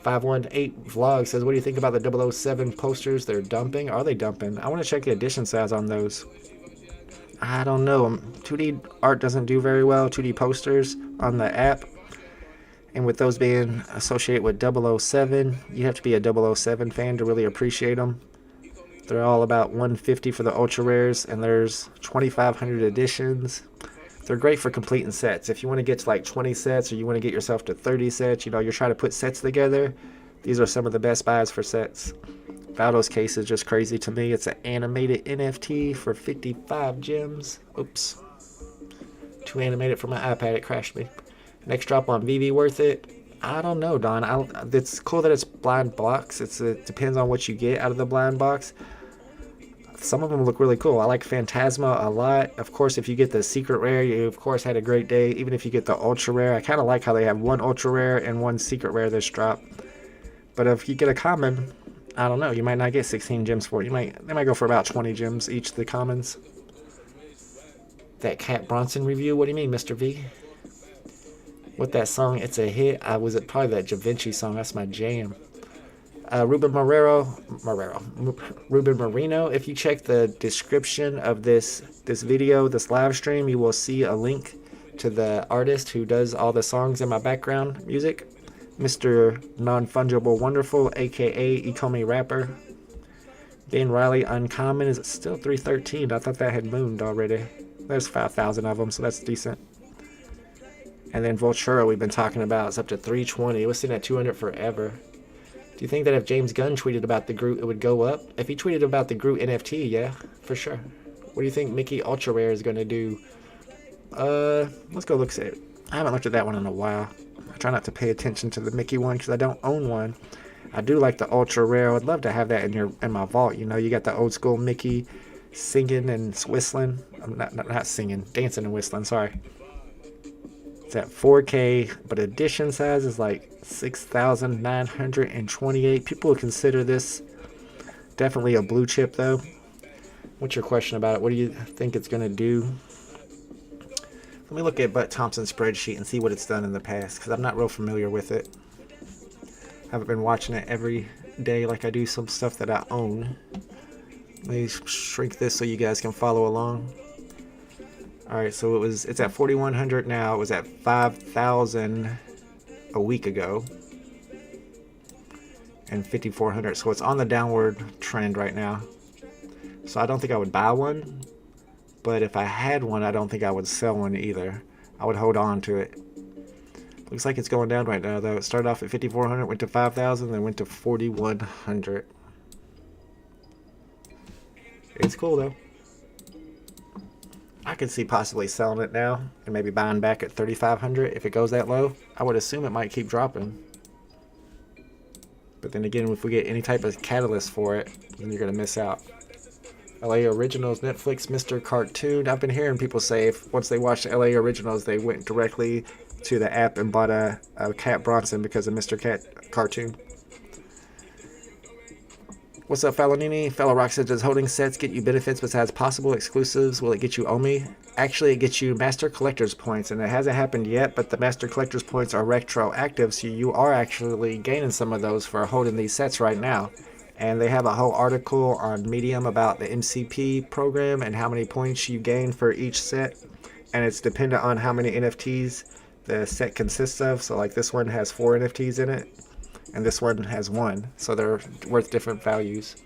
518 Vlog says, what do you think about the 007 posters? They're dumping. Are they dumping? I want to check the edition size on those. I don't know. 2D art doesn't do very well. 2D posters on the app. And with those being associated with 007, you have to be a 007 fan to really appreciate them. They're all about $150 for the ultra rares, and there's 2,500 editions. They're great for completing sets. If you want to get to like 20 sets, or you want to get yourself to 30 sets, you know, you're trying to put sets together, these are some of the best buys for sets. Valdo's case is just crazy to me. It's an animated NFT for 55 gems. Oops. Too animated for my iPad. It crashed me. Next drop on VeVe worth it? I don't know, Don. It's cool that it's blind box. It depends on what you get out of the blind box. Some of them look really cool. I like Phantasma a lot. Of course, if you get the secret rare, you of course had a great day. Even if you get the ultra rare, I kind of like how they have one ultra rare and one secret rare this drop. But if you get a common, I don't know. You might not get 16 gems for it. They might go for about 20 gems each, the commons. That Cat Bronson review? What do you mean, Mr. V? With that song, it's a hit. Was it probably that Da Vinci song? That's my jam. Ruben Marino. If you check the description of this video, this live stream, you will see a link to the artist who does all the songs in my background music, Mr. Non-Fungible Wonderful, aka Ecomi Rapper. Dan Riley Uncommon is still 313. I thought that had mooned already. There's 5,000 of them, so that's decent. And then Vultura we've been talking about is up to 320. It was sitting at 200 forever. Do you think that if James Gunn tweeted about the Groot, it would go up? If he tweeted about the Groot NFT, yeah, for sure. What do you think Mickey Ultra Rare is going to do? Let's go look at it. I haven't looked at that one in a while. I try not to pay attention to the Mickey one because I don't own one. I do like the Ultra Rare. I'd love to have that in my vault. You know, you got the old school Mickey singing and whistling. I'm not singing, dancing and whistling. Sorry. It's at 4K, but edition size is like 6,928. People would consider this definitely a blue chip, though. What's your question about it? What do you think it's going to do? Let me look at Butt Thompson's spreadsheet and see what it's done in the past, because I'm not real familiar with it. Haven't been watching it every day like I do some stuff that I own. Let me shrink this so you guys can follow along. Alright, so it's at 4,100 now. It was at 5,000 a week ago. And 5,400. So it's on the downward trend right now. So I don't think I would buy one. But if I had one, I don't think I would sell one either. I would hold on to it. Looks like it's going down right now, though. It started off at 5,400, went to 5,000, then went to 4,100. It's cool, though. I could see possibly selling it now and maybe buying back at 3,500 if it goes that low. I would assume it might keep dropping. But then again, if we get any type of catalyst for it, then you're going to miss out. LA Originals, Netflix, Mr. Cartoon. I've been hearing people say if once they watched LA Originals, they went directly to the app and bought a Cat Bronson because of Mr. Cat Cartoon. What's up, Fallonini? Fellow Rock says, does holding sets get you benefits besides possible exclusives? Will it get you OMI? Actually, it gets you Master Collector's Points, and it hasn't happened yet, but the Master Collector's Points are retroactive, so you are actually gaining some of those for holding these sets right now. And they have a whole article on Medium about the MCP program and how many points you gain for each set. And it's dependent on how many NFTs the set consists of. So like this one has 4 NFTs in it. And this one has 1, so they're worth different values.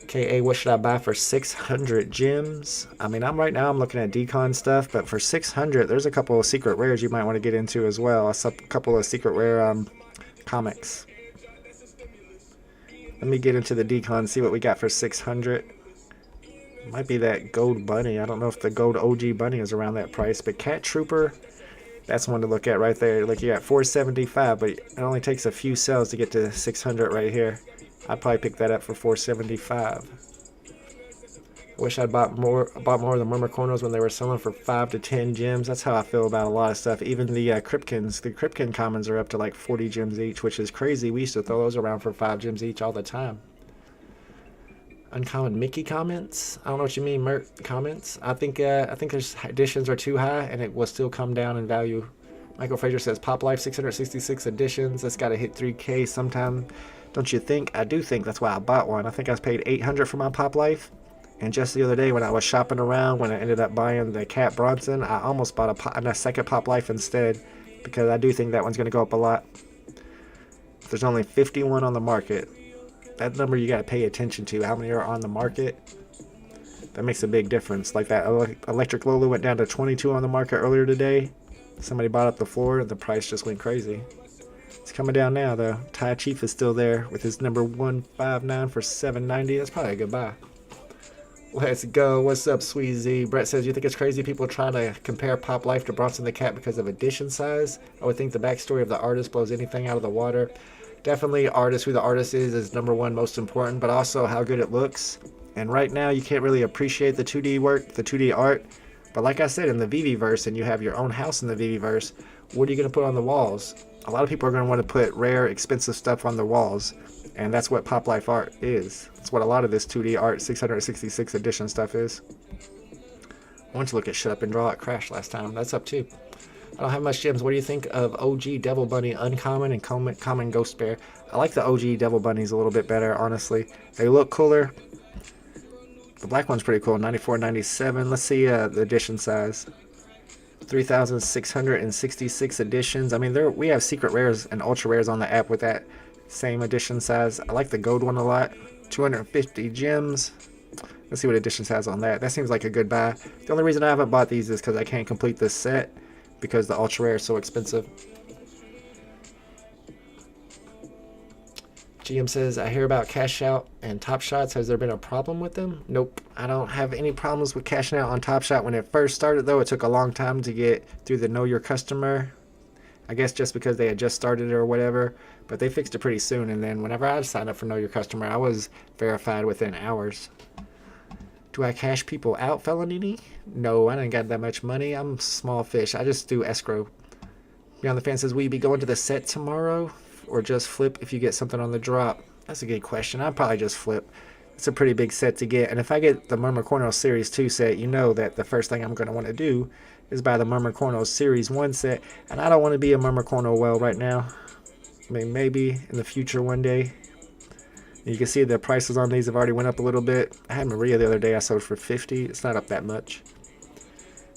KA, what should I buy for 600 gems? I mean, I'm looking at Decon stuff, but for 600, there's a couple of secret rares you might want to get into as well. A couple of secret rare comics. Let me get into the Decon, see what we got for 600. Might be that gold bunny. I don't know if the gold OG bunny is around that price, but Cat Trooper. That's one to look at right there. Like, you got 475, but it only takes a few cells to get to 600 right here. I'd probably pick that up for 475. I wish I'd bought more of the Murmur Corners when they were selling for 5 to 10 gems. That's how I feel about a lot of stuff. Even the Kripkins. The Kripkin commons are up to like 40 gems each, which is crazy. We used to throw those around for 5 gems each all the time. Uncommon Mickey comments. I don't know what you mean, Mert comments. I think there's editions are too high and it will still come down in value. Michael Fraser says Pop Life 666 editions. That's got to hit 3K sometime. Don't you think? I do think that's why I bought one. I think I paid 800 for my Pop Life. And just the other day when I was shopping around, when I ended up buying the Cat Bronson, I almost bought a second Pop Life instead because I do think that one's going to go up a lot. There's only 51 on the market. That number you got to pay attention to. How many are on the market? That makes a big difference. Like that Electric Lola went down to 22 on the market earlier today. Somebody bought up the floor and the price just went crazy. It's coming down now though. Ty Chief is still there with his number 159 for 790. That's probably a good buy. Let's go. What's up, Sweezy? Brett says, you think it's crazy people trying to compare Pop Life to Bronson the Cat because of edition size? I would think the backstory of the artist blows anything out of the water. Definitely who the artist is number one most important, but also how good it looks. And right now, you can't really appreciate the 2D work, the 2D art. But like I said, in the VeVeverse, and you have your own house in the VeVeverse, what are you going to put on the walls? A lot of people are going to want to put rare, expensive stuff on the walls. And that's what Pop Life art is. That's what a lot of this 2D art 666 edition stuff is. I want to look at Shut Up and Draw. It crashed last time. That's up too. I don't have much gems. What do you think of OG Devil Bunny Uncommon and Common Ghost Bear? I like the OG Devil Bunnies a little bit better, honestly. They look cooler. The black one's pretty cool. 94.97. Let's see the edition size. 3,666 editions. I mean, we have secret rares and ultra rares on the app with that same edition size. I like the gold one a lot. 250 gems. Let's see what edition size on that. That seems like a good buy. The only reason I haven't bought these is because I can't complete this set because the ultra rare is so expensive. GM says, I hear about cash out and Top Shots. Has there been a problem with them? Nope. I don't have any problems with cashing out on Top Shot. When it first started, though, it took a long time to get through the Know Your Customer. I guess just because they had just started it or whatever. But they fixed it pretty soon. And then whenever I signed up for Know Your Customer, I was verified within hours. Do I cash people out, Felonini? No, I didn't got that much money. I'm small fish. I just do escrow. Beyond the Fan says, will you be going to the set tomorrow? Or just flip if you get something on the drop? That's a good question. I'd probably just flip. It's a pretty big set to get. And if I get the Murmur Cornell Series 2 set, you know that the first thing I'm going to want to do is buy the Murmur Cornell Series 1 set. And I don't want to be a Murmur Cornell well right now. I mean, maybe in the future one day. You can see the prices on these have already went up a little bit. I had Maria the other day. I sold for 50. It's not up that much.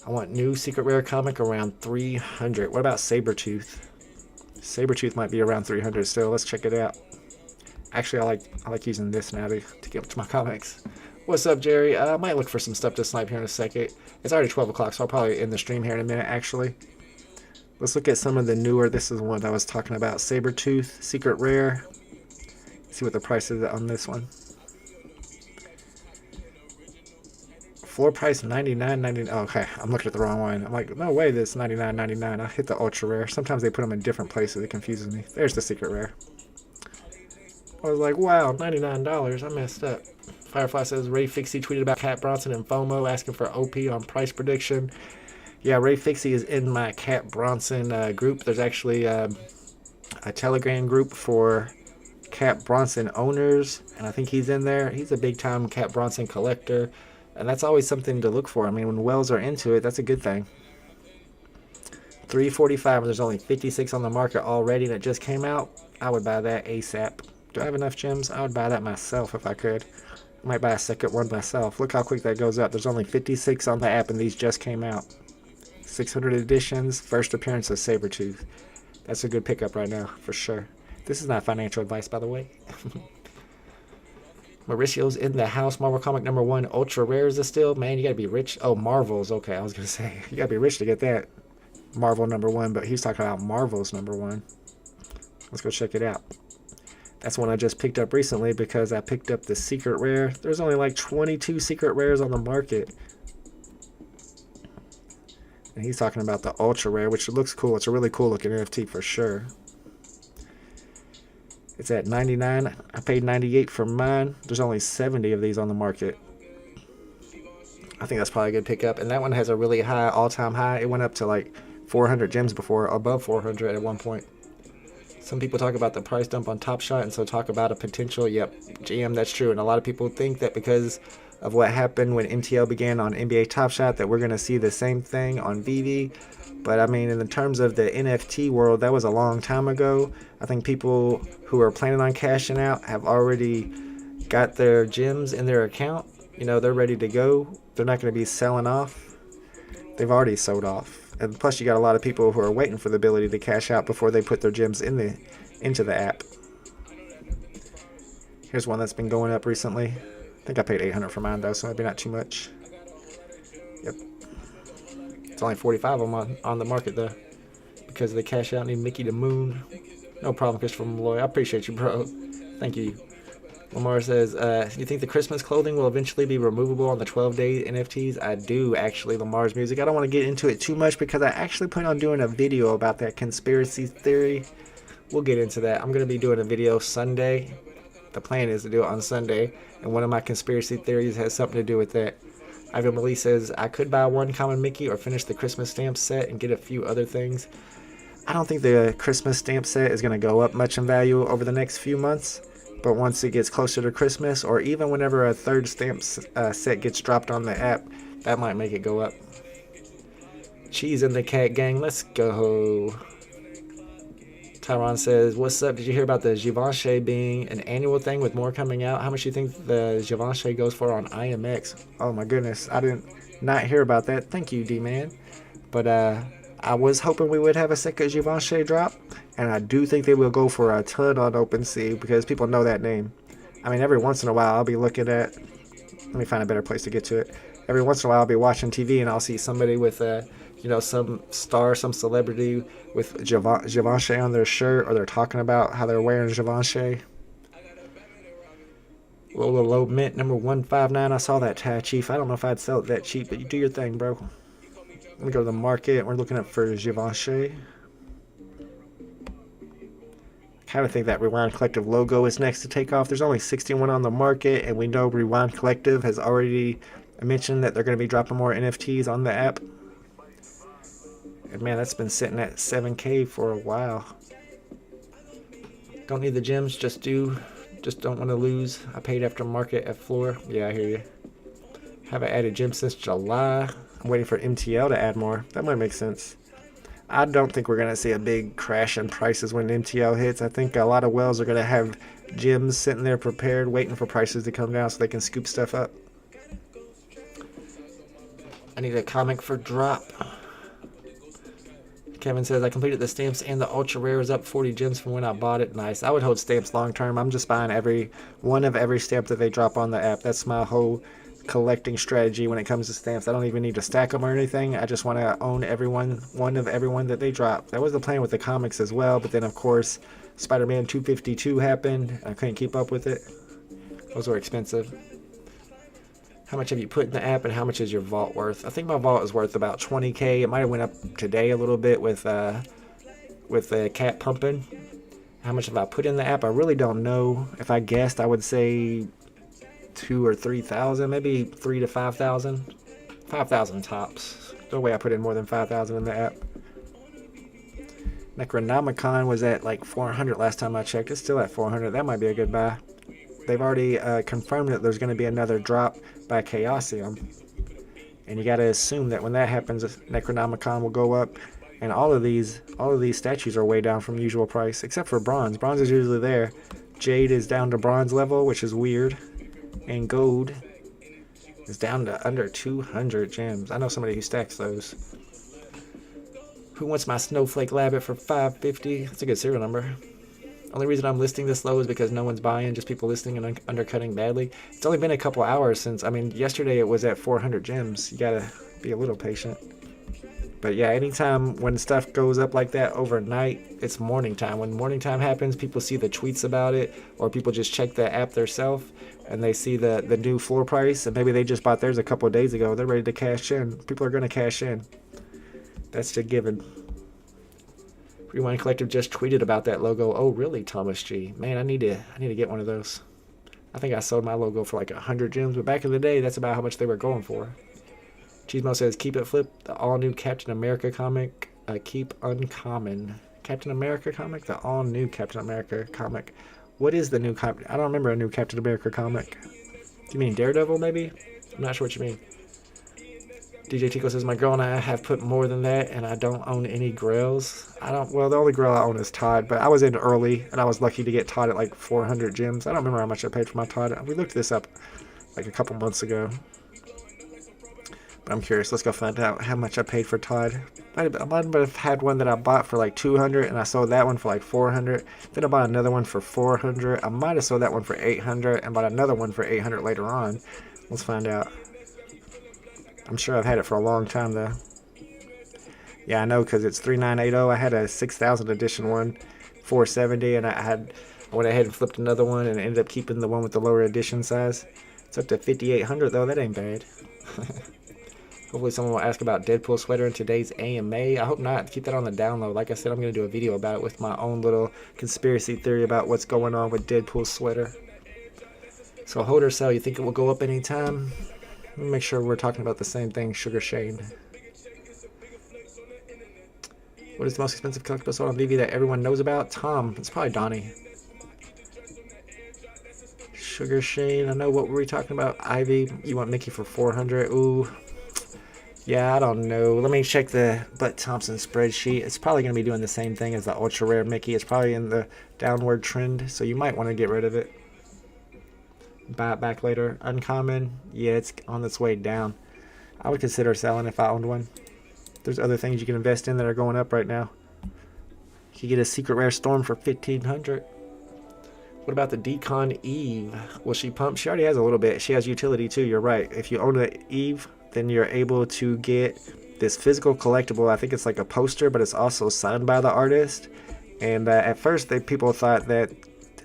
I want new Secret Rare comic around 300. What about Sabretooth? Sabretooth might be around 300 still. Let's check it out. Actually, I like using this now to get up to my comics. What's up, Jerry? I might look for some stuff to snipe here in a second. It's already 12 o'clock, so I'll probably end the stream here in a minute, actually. Let's look at some of the newer. This is one I was talking about. Sabretooth, Secret Rare. See what the price is on this one. Floor price $99.99. Oh, okay, I'm looking at the wrong one. I'm like, no way, this $99.99. I hit the ultra rare. Sometimes they put them in different places. It confuses me. There's the secret rare. I was like, wow, $99. I messed up. Firefly says Ray Fixie tweeted about Cat Bronson and FOMO asking for OP on price prediction. Yeah, Ray Fixie is in my Cat Bronson group. There's actually a Telegram group for Cat Bronson owners, and I think he's in there. He's a big time Cat Bronson collector. And that's always something to look for. I mean, when Wells are into it, that's a good thing. $345, and there's only 56 on the market already, and it just came out. I would buy that ASAP. Do I have enough gems? I would buy that myself if I could. I might buy a second one myself. Look how quick that goes up. There's only 56 on the app, and these just came out. 600 editions, first appearance of Sabretooth. That's a good pickup right now, for sure. This is not financial advice, by the way. Mauricio's in the house. Marvel comic number 1. Ultra rare is this still? Man, you gotta be rich. Oh, Marvel's. Okay, I was gonna say. You gotta be rich to get that. Marvel number 1, but he's talking about Marvel's number 1. Let's go check it out. That's one I just picked up recently because I picked up the secret rare. There's only like 22 secret rares on the market. And he's talking about the ultra rare, which looks cool. It's a really cool looking NFT for sure. It's at 99. I paid 98 for mine. There's only 70 of these on the market. I think that's probably a good pickup. And that one has a really high, all-time high. It went up to like 400 gems before, above 400 at one point. Some people talk about the price dump on Top Shot, and so talk about a potential. Yep, GM, that's true. And a lot of people think that because of what happened when MTL began on NBA Top Shot, that we're going to see the same thing on VeVe. But I mean, in the terms of the NFT world, that was a long time ago. I think people who are planning on cashing out have already got their gems in their account. You know, they're ready to go. They're not going to be selling off. They've already sold off. And plus, you got a lot of people who are waiting for the ability to cash out before they put their gems into the app. Here's one that's been going up recently. I think I paid 800 for mine though, so maybe not too much. Yep. It's only 45 of them on the market though, because of the cash out. Need Mickey the Moon. No problem, Christopher Malloy. I appreciate you, bro. Thank you. Lamar says, you think the Christmas clothing will eventually be removable on the 12-day NFTs? I do, actually, Lamar's music. I don't want to get into it too much because I actually plan on doing a video about that conspiracy theory. We'll get into that. I'm going to be doing a video Sunday. The plan is to do it on Sunday, and one of my conspiracy theories has something to do with that. Ivan Malie says, I could buy one common Mickey or finish the Christmas stamp set and get a few other things. I don't think the Christmas stamp set is going to go up much in value over the next few months, but once it gets closer to Christmas, or even whenever a third stamp set gets dropped on the app, that might make it go up. Cheese in the cat gang, let's go. Tyron says, what's up? Did you hear about the Givenchy being an annual thing with more coming out? How much do you think the Givenchy goes for on IMX? Oh my goodness, I didn't not hear about that. Thank you, D-Man. But I was hoping we would have a second Givenchy drop, and I do think they will go for a ton on OpenSea because people know that name. I mean, every once in a while I'll be looking at, let me find a better place to get to it. Every once in a while I'll be watching TV and I'll see somebody with some star, some celebrity with Givenchy on their shirt, or they're talking about how they're wearing Givenchy. Lola Low Mint number 159. I saw that tag, Chief. I don't know if I'd sell it that cheap, but you do your thing, bro. Let me go to the market. We're looking up for Givenchy. I kind of think that Rewind Collective logo is next to take off. There's only 61 on the market, and we know Rewind Collective has already mentioned that they're going to be dropping more NFTs on the app. And man, that's been sitting at 7K for a while. Don't need the gems, just don't want to lose. I paid after market at floor. Yeah, I hear you. Haven't added gems since July. I'm waiting for MTL to add more. That might make sense. I don't think we're going to see a big crash in prices when MTL hits. I think a lot of whales are going to have gems sitting there prepared, waiting for prices to come down so they can scoop stuff up. I need a comic for drop. Kevin says, I completed the stamps and the ultra rare is up 40 gems from when I bought it. Nice. I would hold stamps long term. I'm just buying every stamp that they drop on the app. That's my whole collecting strategy when it comes to stamps. I don't even need to stack them or anything. I just want to own one of everyone that they drop. That was the plan with the comics as well, but then of course Spider-Man 252 happened. I couldn't keep up with it. Those were expensive. How much have you put in the app, and how much is your vault worth? I think my vault is worth about 20K. It might have went up today a little bit with the cat pumping. How much have I put in the app? I really don't know. If I guessed, I would say 2,000 or 3,000, maybe 3,000 to 5,000. 5,000 tops. No way I put in more than 5,000 in the app. Necronomicon was at like 400 last time I checked. It's still at 400. That might be a good buy. They've already confirmed that there's going to be another drop by Chaosium. And you got to assume that when that happens, Necronomicon will go up. And all of these statues are way down from usual price, except for bronze. Bronze is usually there. Jade is down to bronze level, which is weird. And gold is down to under 200 gems. I know somebody who stacks those. Who wants my Snowflake Labbit for 550? That's a good serial number. Only reason I'm listing this low is because no one's buying, just people listing and undercutting badly. It's only been a couple hours since, yesterday it was at 400 gems. You gotta be a little patient. But yeah, anytime when stuff goes up like that overnight, it's morning time. When morning time happens, people see the tweets about it, or people just check the app themselves and they see the new floor price, and maybe they just bought theirs a couple of days ago. They're ready to cash in. People are gonna cash in. That's just given. Rewind Collective just tweeted about that logo. Oh, really, Thomas G? Man, I need to get one of those. I think I sold my logo for like 100 gems, but back in the day, that's about how much they were going for. Cheesemo says, keep it flip. The all-new Captain America comic. Keep uncommon. Captain America comic? The all-new Captain America comic. What is the new comic? I don't remember a new Captain America comic. Do you mean Daredevil, maybe? I'm not sure what you mean. DJ Tico says, my girl and I have put more than that, and I don't own any grails. Well, the only grail I own is Todd, but I was in early, and I was lucky to get Todd at like 400 gems. I don't remember how much I paid for my Todd. We looked this up like a couple months ago. But I'm curious. Let's go find out how much I paid for Todd. I might have had one that I bought for like 200, and I sold that one for like 400. Then I bought another one for 400. I might have sold that one for 800, and bought another one for 800 later on. Let's find out. I'm sure I've had it for a long time, though. Yeah, I know, because it's 3980. I had a 6000 edition one, 470, and I I went ahead and flipped another one and ended up keeping the one with the lower edition size. It's up to 5,800 though. That ain't bad. Hopefully someone will ask about Deadpool sweater in today's AMA. I hope not. Keep that on the download. Like I said, I'm going to do a video about it with my own little conspiracy theory about what's going on with Deadpool sweater. So hold or sell, you think it will go up anytime? Let me make sure we're talking about the same thing. Sugar Shane. What is the most expensive collectible sold on VeVe that everyone knows about? Tom. It's probably Donnie. Sugar Shane. I know. What were we talking about? Ivy. You want Mickey for 400? Ooh. Yeah, I don't know. Let me check the Butt Thompson spreadsheet. It's probably going to be doing the same thing as the ultra rare Mickey. It's probably in the downward trend, so you might want to get rid of it. Buy it back later. Uncommon. Yeah, it's on its way down. I would consider selling if I owned one. There's other things you can invest in that are going up right now. You could get a secret rare Storm for 1,500. What about the Decon Eve? Will she pump? She already has a little bit. She has utility too. You're right. If you own the Eve, then you're able to get this physical collectible. I think it's like a poster, but it's also signed by the artist. And at first, people thought that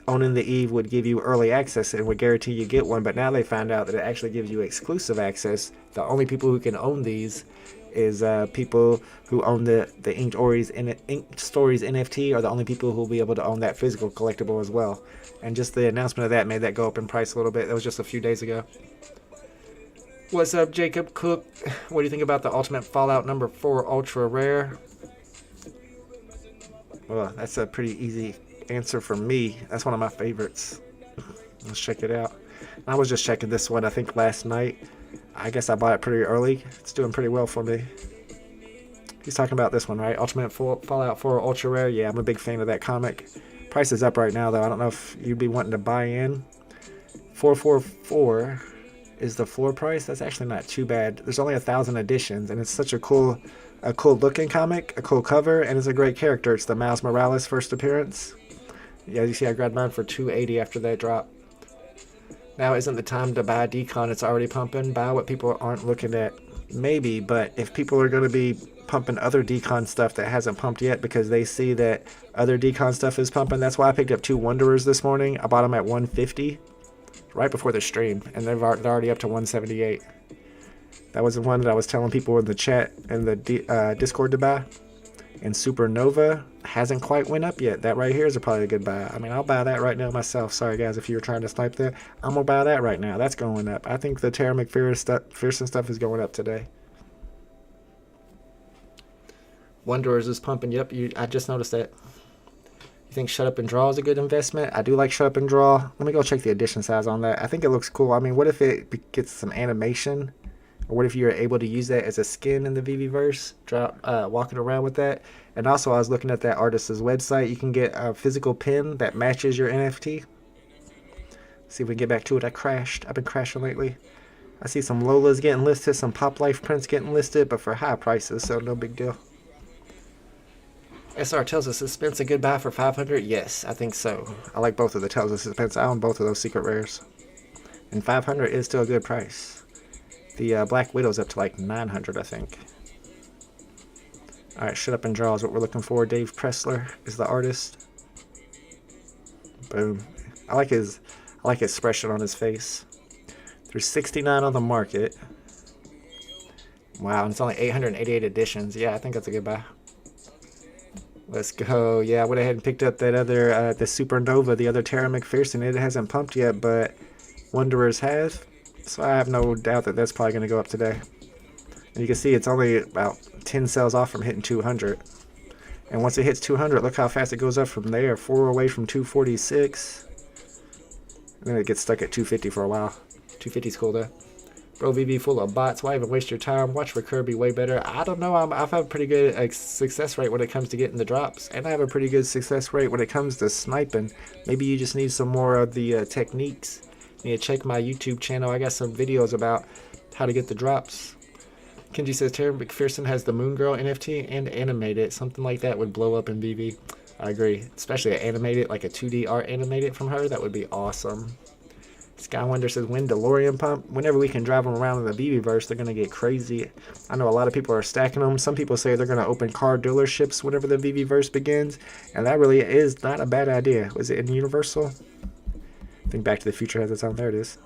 owning the Eve would give you early access and would guarantee you get one. But now they found out that it actually gives you exclusive access. The only people who can own these is people who own the Inked Stories NFT are the only people who will be able to own that physical collectible as well. And just the announcement of that made that go up in price a little bit. That was just a few days ago. What's up, Jacob Cook? What do you think about the Ultimate Fallout number 4 Ultra Rare? Well, that's a pretty easy answer for me. That's one of my favorites. Let's check it out. I was just checking this one, I think, last night. I guess I bought it pretty early. It's doing pretty well for me. He's talking about this one, right? Ultimate Fallout 4 Ultra Rare. Yeah, I'm a big fan of that comic. Price is up right now, though. I don't know if you'd be wanting to buy in. 444 is the floor price. That's actually not too bad. There's only 1,000 editions, and it's such a cool looking comic, a cool cover, and it's a great character. It's the Miles Morales first appearance. Yeah, you see I grabbed mine for 280 after that drop. Now isn't the time to buy Decon. It's already pumping. Buy what people aren't looking at. Maybe, but if people are going to be pumping other Decon stuff that hasn't pumped yet because they see that other Decon stuff is pumping, that's why I picked up 2 Wanderers this morning. I bought them at 150. Right before the stream, and they're already up to 178. That was the one that I was telling people in the chat and the Discord to buy. And Supernova hasn't quite went up yet. That right here is probably a good buy. I mean, I'll buy that right now myself. Sorry guys if you were trying to snipe there. I'm gonna buy that right now. That's going up. I think the Tara McPherson stuff is going up today. Wanderers is pumping. Yep, I just noticed that. You think Shut Up and Draw is a good investment? I do like Shut Up and Draw. Let me go check the edition size on that. I think it looks cool. I mean, what if it gets some animation? Or what if you're able to use that as a skin in the VeVeverse? Walking around with that. And also, I was looking at that artist's website. You can get a physical pin that matches your NFT. See if we can get back to it. I crashed. I've been crashing lately. I see some Lolas getting listed, some Pop Life prints getting listed, but for high prices, so no big deal. SR Tales of Suspense a good buy for 500? Yes, I think so. I like both of the Tales of Suspense. I own both of those secret rares. And 500 is still a good price. The Black Widow's up to like 900, I think. Alright, Shut Up and Draw is what we're looking for. Dave Pressler is the artist. Boom. I like his expression on his face. There's 69 on the market. Wow, and it's only 888 editions. Yeah, I think that's a good buy. Let's go. Yeah, I went ahead and picked up that other, the Supernova, the other Tara McPherson. It hasn't pumped yet, but Wanderers have. So I have no doubt that that's probably going to go up today. And you can see it's only about 10 cells off from hitting 200. And once it hits 200, look how fast it goes up from there. 4 away from 246. And then it gets stuck at 250 for a while. 250 is cool though. Bro, VeVe full of bots. Why even waste your time? Watch for Kirby way better. I don't know. I've had a pretty good success rate when it comes to getting the drops. And I have a pretty good success rate when it comes to sniping. Maybe you just need some more of the techniques. You need to check my YouTube channel. I got some videos about how to get the drops. Kenji says Tara McPherson has the Moon Girl NFT and animated. Something like that would blow up in VeVe. I agree. Especially animated, like a 2D art animated from her. That would be awesome. Skywonder says, when DeLorean pump? Whenever we can drive them around in the VeVeverse, they're going to get crazy. I know a lot of people are stacking them. Some people say they're going to open car dealerships whenever the VeVeverse begins. And that really is not a bad idea. Was it in Universal? I think Back to the Future has its own. There it is.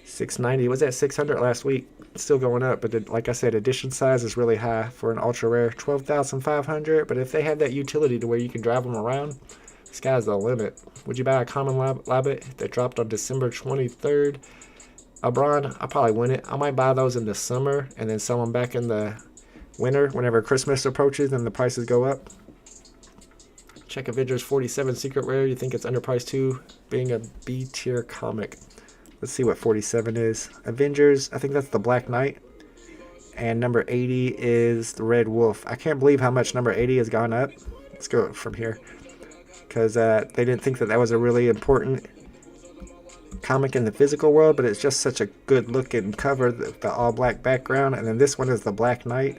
690. Was that 600 last week? It's still going up, but like I said, edition size is really high for an ultra rare. 12,500. But if they have that utility to where you can drive them around, sky's the limit. Would you buy a common Labbit that dropped on December 23rd? Abron, I probably wouldn't. I might buy those in the summer and then sell them back in the winter whenever Christmas approaches and the prices go up. Check Avengers 47 Secret Rare. You think it's underpriced too, being a B tier comic. Let's see what 47 is. Avengers, I think that's the Black Knight. And number 80 is the Red Wolf. I can't believe how much number 80 has gone up. Let's go from here. Because they didn't think that that was a really important comic in the physical world, but it's just such a good looking cover, the all black background. And then this one is the Black Knight.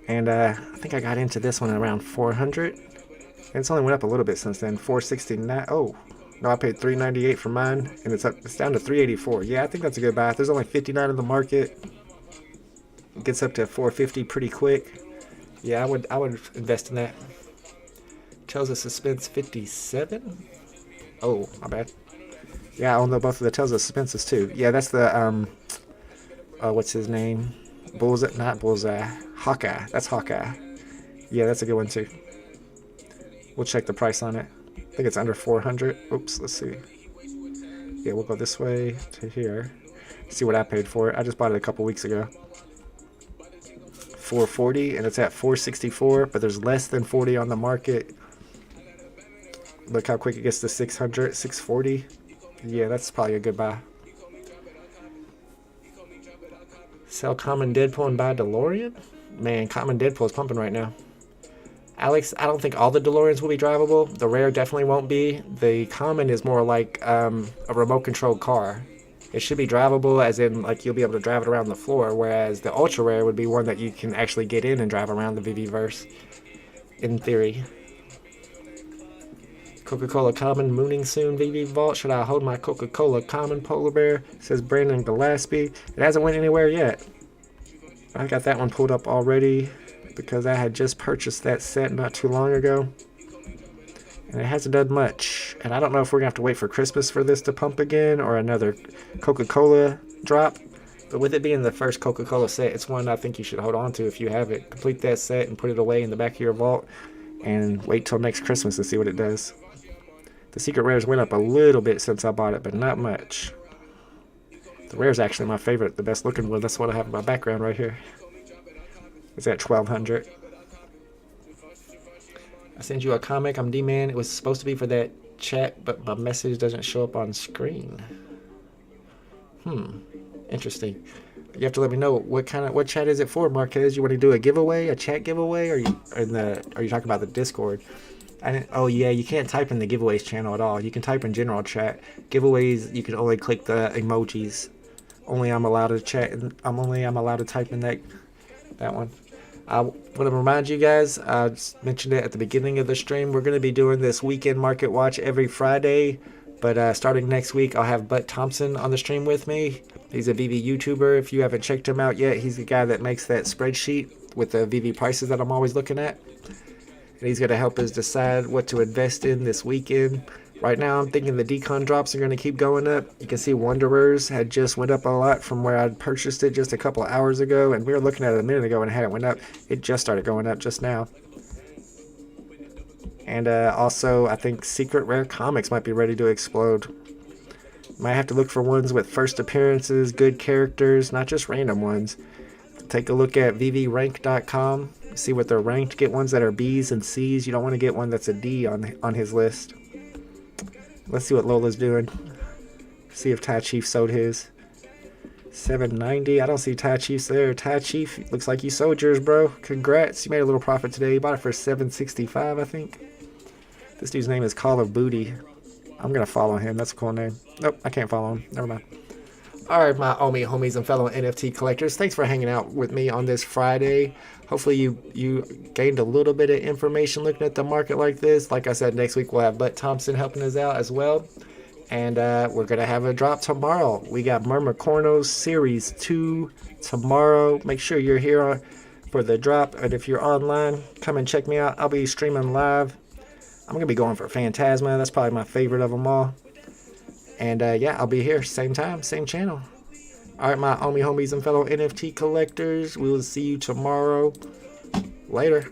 And I think I got into this one around 400. And it's only went up a little bit since then. 469. Oh, no, I paid $398 for mine, and it's down to $384. Yeah, I think that's a good buy. There's only 59 in the market. It gets up to 450 pretty quick. Yeah, I would invest in that. Tales of Suspense 57. Oh, my bad. Yeah, I own both of the Tales of Suspenses too. Yeah, that's the what's his name? Bullseye, not Bullseye. Hawkeye. That's Hawkeye. Yeah, that's a good one too. We'll check the price on it. I think it's under 400. Oops, let's see. Yeah, we'll go this way to here. See what I paid for it. I just bought it a couple weeks ago. 440, and it's at 464, but there's less than 40 on the market. Look how quick it gets to 600, 640. Yeah, that's probably a good buy. Sell Common Deadpool and buy DeLorean? Man, Common Deadpool is pumping right now. Alex, I don't think all the DeLoreans will be drivable. The rare definitely won't be. The common is more like a remote controlled car. It should be drivable, as in like you'll be able to drive it around the floor, whereas the ultra rare would be one that you can actually get in and drive around the VeVeverse, in theory. Coca-Cola Common mooning soon, VeVe Vault. Should I hold my Coca-Cola Common polar bear? Says Brandon Gillespie. It hasn't went anywhere yet. I got that one pulled up already, because I had just purchased that set not too long ago. And it hasn't done much. And I don't know if we're going to have to wait for Christmas for this to pump again or another Coca-Cola drop. But with it being the first Coca-Cola set, it's one I think you should hold on to if you have it. Complete that set and put it away in the back of your vault and wait till next Christmas to see what it does. The Secret Rares went up a little bit since I bought it, but not much. The Rare's actually my favorite, the best looking one. That's what I have in my background right here. It's at 1200. I sent you a comic. I'm D-Man. It was supposed to be for that chat, but my message doesn't show up on screen. Interesting. You have to let me know what chat is it for, Marquez? You want to do a giveaway, a chat giveaway, or are you talking about the Discord? Oh yeah, you can't type in the giveaways channel at all. You can type in general chat. Giveaways, you can only click the emojis. Only I'm allowed to chat, and I'm allowed to type in that one. I want to remind you guys, I just mentioned it at the beginning of the stream, we're going to be doing this weekend market watch every Friday, but starting next week, I'll have Butt Thompson on the stream with me. He's a VeVe YouTuber. If you haven't checked him out yet, he's the guy that makes that spreadsheet with the VeVe prices that I'm always looking at. And he's going to help us decide what to invest in this weekend. Right now, I'm thinking the Decon drops are going to keep going up. You can see Wanderers had just went up a lot from where I'd purchased it just a couple of hours ago. And we were looking at it a minute ago and it hadn't went up. It just started going up just now. And also, I think Secret Rare Comics might be ready to explode. Might have to look for ones with first appearances, good characters, not just random ones. Take a look at VeVeRank.com. See what they're ranked. Get ones that are B's and C's. You don't want to get one that's a D on his list. Let's see what Lola's doing. See if Tai Chief sold his. 790. I don't see Tai Chief's there. Tai Chief, looks like you sold yours, bro. Congrats. You made a little profit today. You bought it for 765, I think. This dude's name is Call of Booty. I'm going to follow him. That's a cool name. Nope, I can't follow him. Never mind. Alright, my Omi homies and fellow NFT collectors, thanks for hanging out with me on this Friday. Hopefully you gained a little bit of information looking at the market like this. Like I said, next week we'll have Butt Thompson helping us out as well. And we're going to have a drop tomorrow. We got Murmur Series 2 tomorrow. Make sure you're here for the drop. And if you're online, come and check me out. I'll be streaming live. I'm going to be going for Phantasma. That's probably my favorite of them all. And yeah, I'll be here. Same time, same channel. Alright, my homies and fellow NFT collectors. We will see you tomorrow. Later.